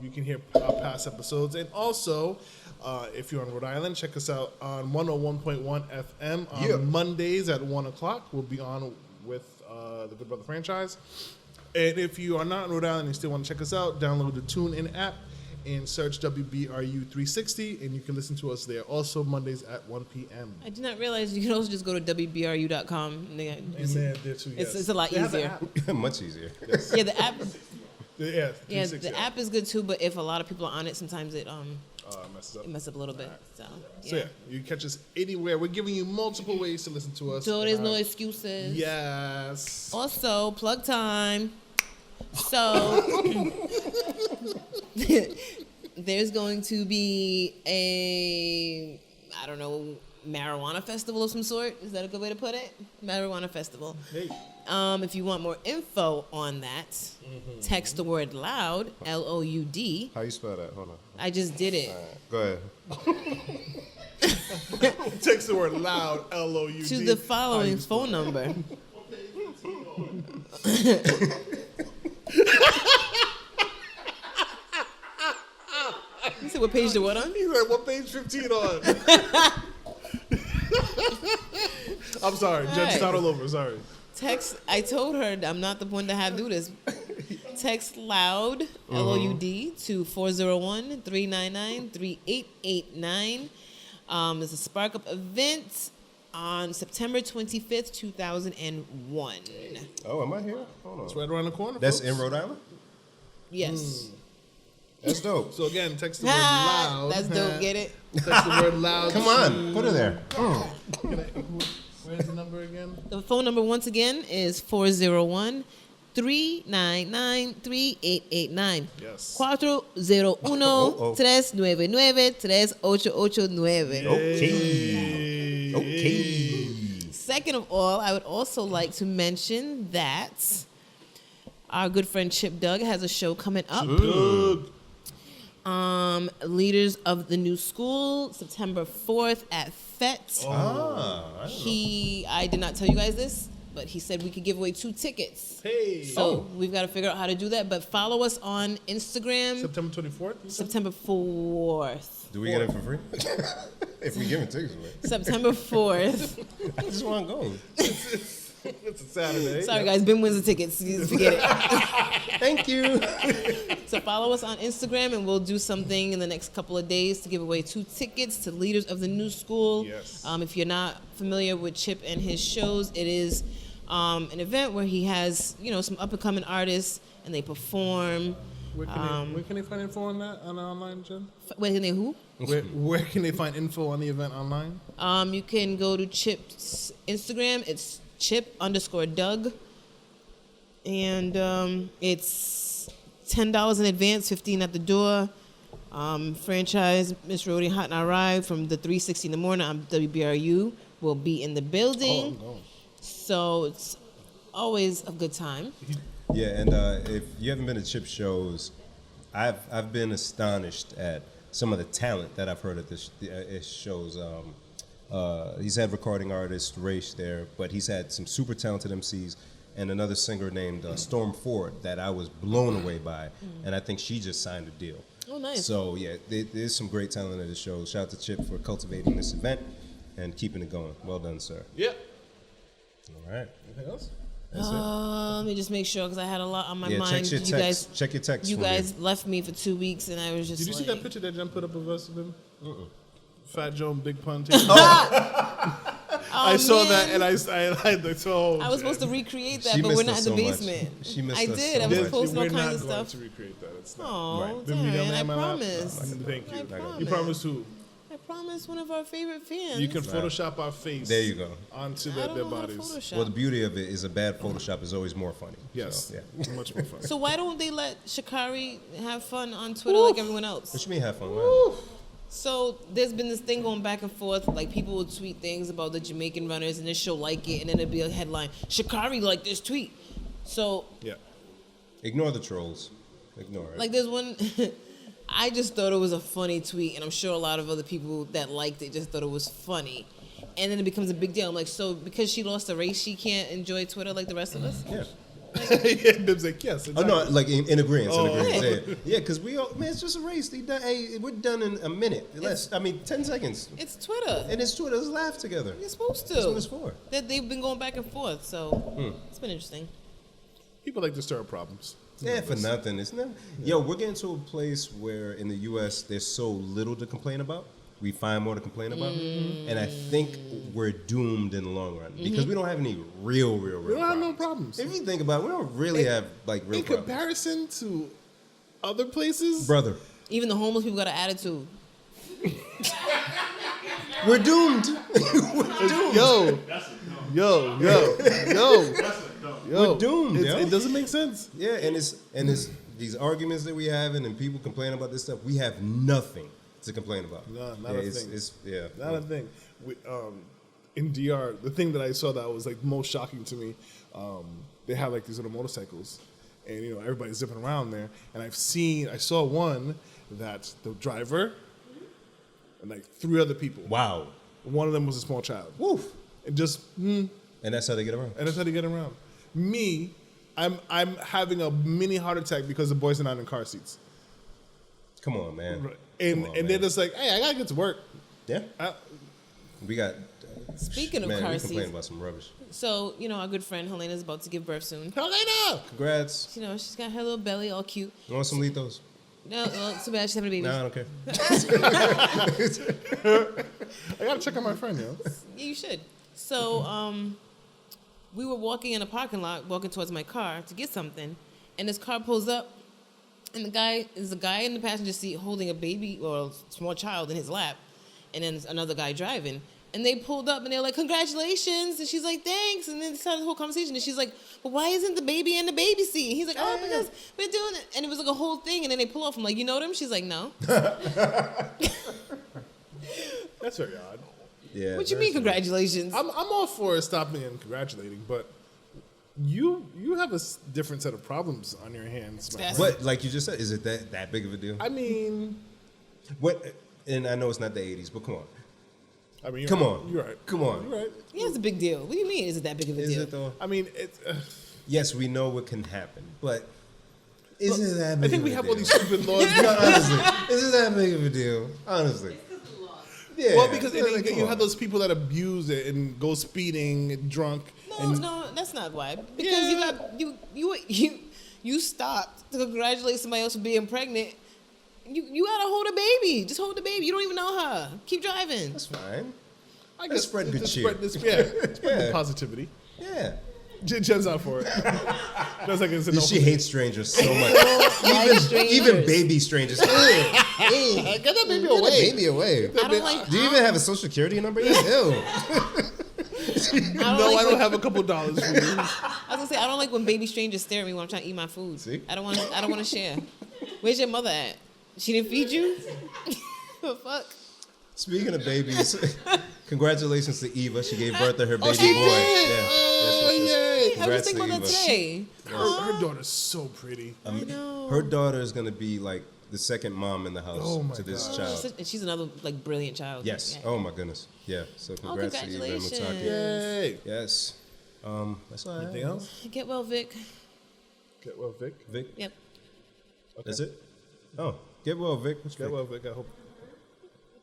You can hear our past episodes. And also, if you're on Rhode Island, check us out on 101.1 FM on Yeah. Mondays at 1 o'clock. We'll be on with the Good Brother franchise. And if you are not in Rhode Island and you still want to check us out, download the TuneIn app and search WBRU 360, and you can listen to us there. Also, Mondays at 1 p.m. I did not realize you can also just go to WBRU.com. And And there too, yes. It's a lot They have the easier. app. Much easier. Yeah, the app. Yeah, Yeah, 360 the app is good too, but if a lot of people are on it, sometimes it messes up. messes up a little bit. So So yeah, you can catch us anywhere. We're giving you multiple ways to listen to us. So there's no excuses. Yes. Also, plug time. So there's going to be a, I don't know, marijuana festival of some sort. Is that a good way to put it? Marijuana festival. Hey. If you want more info on that, text the word loud, LOUD. How you spell that? Hold on. I just did it. Go ahead. Text the word loud, LOUD. To the following phone number. You said what page to what on? He's like, what page 15 on? I'm sorry. Judge, Right. start all over. Sorry. Text. I told her I'm not the one to have do this. Text loud LOUD to 401-399-3889. It's a Spark Up event on September 25th, 2001. Oh, am I here? Hold on. It's right around the corner. That's folks. in Rhode Island? Yes. That's dope. So again, text the word loud. That's dope. Get it? Text the word loud. Come on, put her there. Where's the number again? The phone number once again is 401-399-3889. Yes. 401-399-3889. Okay. Second of all, I would also like to mention that our good friend Chip Doug has a show coming up. Leaders of the New School, September 4th at FET. I did not tell you guys this, but he said we could give away 2 tickets. Hey. So we've got to figure out how to do that. But follow us on Instagram. September 24th? September 4th. Do we get it for free? If we give it tickets away. September 4th. I just want to go. It's a Saturday. Sorry, guys. Ben wins the tickets. You just forget it. Thank you. So follow us on Instagram, and we'll do something in the next couple of days to give away 2 tickets to Leaders of the New School. Yes. If you're not familiar with Chip and his shows, it is an event where he has, some up-and-coming artists, and they perform. Where can they find info on that online, Jen? Wait, who? Where can they find info on the event online? You can go to Chip's Instagram. It's Chip_Doug. And it's $10 in advance, $15 at the door. Franchise, Miss Rhodey Hot and I Ride from the 360 in the morning on WBRU will be in the building. Oh, no. So it's always a good time. Yeah, and if you haven't been to Chip shows, I've been astonished at some of the talent that I've heard at his shows. He's had recording artist Raish there, but he's had some super talented MCs and another singer named Storm Ford that I was blown away by, and I think she just signed a deal. Oh, nice. So yeah, there's some great talent at the show. Shout out to Chip for cultivating this event and keeping it going. Well done, sir. Yeah. All right. Anything else? That's it. Let me just make sure because I had a lot on my Yeah, mind. check your text. Check your text. You for me. guys left me for 2 weeks, and I was just. Did you see like, that picture that Jen put up of us with him? Fat Joe and Big Pun. I saw that, and I told. I was supposed to recreate that, She but we're missed not us in the so much. basement. She missed I us did. so I was much. posting all We're kinds not of going stuff. to recreate that. It's not. Oh, Then we don't Darren, I have my laptop. promise. Thank you. I promise. You promised who? I promised one of our favorite fans. You can Photoshop our face. There you go. Onto I their don't know how to bodies. Photoshop. Well, the beauty of it is a bad Photoshop is always more funny. Yes. So, yeah. Much more fun. So why don't they let Sha'Carri have fun on Twitter like everyone else? What you mean have fun? Wow. So there's been this thing going back and forth. Like people will tweet things about the Jamaican runners, and then she'll like it, and then it'll be a headline: Sha'Carri liked this tweet. So Yeah. Ignore the trolls. Ignore it. like there's one. I just thought it was a funny tweet, and I'm sure a lot of other people that liked it just thought it was funny. And then it becomes a big deal. I'm like, so because she lost a race, she can't enjoy Twitter like the rest of us? yeah. Yeah, Bib's like, yes. Exactly. Oh no, like in agreement. Oh. Yeah, because we all it's just a race. We're done in a minute. 10 seconds. It's Twitter. And it's Twitter. Let's laugh together. You're supposed to. That's what it's for. They've been going back and forth, so it's been interesting. People like to stir up problems. Yeah, for nothing. It's not. Yo, we're getting to a place where in the U.S. there's so little to complain about. We find more to complain about, and I think we're doomed in the long run because we don't have any real We don't have no problems. problems. If you think about it, we don't really have like real In problems. comparison to other places, Brother, Even the homeless people got an attitude. we're doomed. We're doomed. yo, We're doomed, yo. It doesn't make sense. Yeah, and it's these arguments that we having and people complain about this stuff. We have nothing to complain about. No, not a thing. It's Not a thing. In DR, the thing that I saw that was like most shocking to me, they have like these little motorcycles, and everybody's zipping around there. And I saw one that the driver and like 3 other people. Wow. One of them was a small child. Woof. And just And that's how they get around. and that's how they get around. Me, I'm having a mini heart attack because the boys are not in car seats. Come on, man. And Come on, they're man. just like, hey, I gotta get to work. Yeah. Speaking We got. of man, car we complain seats, about some rubbish. so our good friend Helena's about to give birth soon. Helena! Congrats. She's got her little belly all cute. You want some Lethos? No, too bad she's having a baby. Nah, I don't care. I gotta check on my friend, yo. Yeah, you should. So, we were walking in a parking lot, walking towards my car to get something, and this car pulls up, And there's a guy in the passenger seat holding a baby or a small child in his lap, and then there's another guy driving. And they pulled up and they're like, "Congratulations!" And she's like, "Thanks." And then started the whole conversation. And she's like, "But why isn't the baby in the baby seat?" And he's like, "Oh, because we're doing it." And it was like a whole thing. And then they pull off. I'm like, "You know them?" She's like, "No." That's very odd. Yeah. What you mean, congratulations? I'm all for stopping and congratulating, but you have a different set of problems on your hands. That's- But like you just said, is it that big of a deal? I mean, What? And I know it's not the 80s, but come on. you're Come right. on. You're right. Come on. You're right. Yeah, it's a big deal. What do you mean? Is it that big of a Is deal? it though? I mean, it's. Yes, we know what can happen, but is it that big I think of we a have deal? all these stupid laws. No, honestly, is it that big of a deal? Honestly. Yeah. Well, because like, come you on. have those people that abuse it and go speeding drunk. No, that's not why. Because you stopped to congratulate somebody else for being pregnant. You gotta hold a baby. Just hold the baby. You don't even know her. Keep driving. That's fine. I Let's spread good cheer. Spread Yeah. positivity. Yeah. Jen's out for it. Jen's like, it's a no She for me. hates strangers so much. Like strangers. Even baby strangers. Ew. Ew. Get that baby Get the away. baby away. I don't like. Do you even have a social security number yet? Ew. No, I don't have a couple dollars for you. I was gonna say I don't like when baby strangers stare at me when I'm trying to eat my food. See? I don't want to share. Where's your mother at? She didn't feed you? The fuck? Speaking of babies, congratulations to Eva. She gave birth to her baby she boy. did? Yeah. Oh, Yes, yes, yes. yay. I was Congrats thinking to about that Eva. today. Her daughter's so pretty. I know. Her daughter is going to be like the second mom in the house Oh my to this God. child. She's another like brilliant child. Yes. Yeah. Oh my goodness. Yeah. So congrats to Eva and congratulations. Mutaki. Yay. Yes. That's all right. Anything else? Get well, Vic. Get well, Vic. Vic, Yep. that's it? Oh, get well, Vic. What's Get Vic? well, Vic. I hope.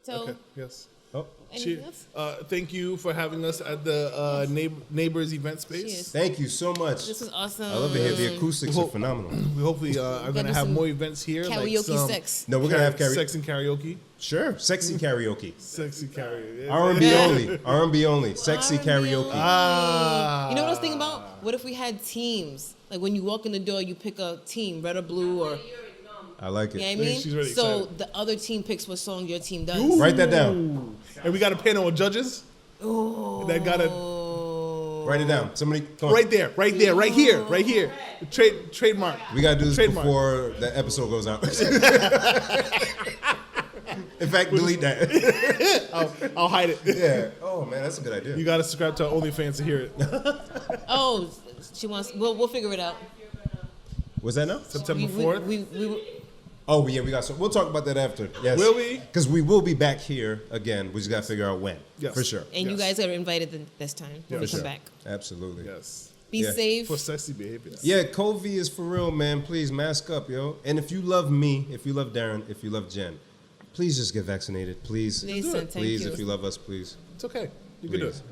So, Okay. Yes. Oh, anything else? Thank you for having us at the neighbors event space. Cheers. thank you so much. This was awesome. I love it here. The acoustics are phenomenal. We hopefully are going to do have some more events here. Karaoke like some sex. No, we're going to have karaoke. sex and karaoke. Sure. Sexy karaoke. Sexy karaoke. R&B only. R&B only. Sexy R&B karaoke. only. You know what I was thinking about? What if we had teams? Like when you walk in the door, you pick a team, red or blue, or I like you know it. what I mean? She's really so excited. the other team picks what song your team does. Write that down. Ooh. And we got a panel of judges. Oh. That got a Write it down. Somebody, come on. right there, right here. Trademark. We got to do this Trademark. before the episode goes out. In fact, delete that. I'll hide it. Yeah. Oh, man, that's a good idea. You got to subscribe to our OnlyFans to hear it. Oh, she wants. We'll figure it out. Was that now? September 4th. We Oh, yeah, we got some. We'll talk about that after. Yes. Will we? Because we will be back here again. We just got to figure out when. Yes. For sure. and you Yes. guys are invited this time when we Yes. come Sure. back. Absolutely. Yes. Be Yeah. safe. For sexy behavior. Yeah, COVID is for real, man. Please mask up, yo. And if you love me, if you love Darren, if you love Jen, please just get vaccinated. Please. Listen, thank Please, you. if you love us, please. It's okay. You can do Please.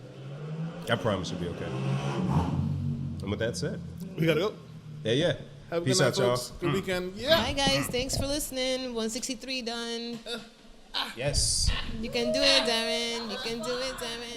it. I promise you'll be okay. And with that said, We got to go. yeah. Have a Peace good night, out, y'all. folks. Good weekend. Yeah. Bye, guys. Thanks for listening. 163 done. Yes. You can do it, Darren. You can do it, Darren.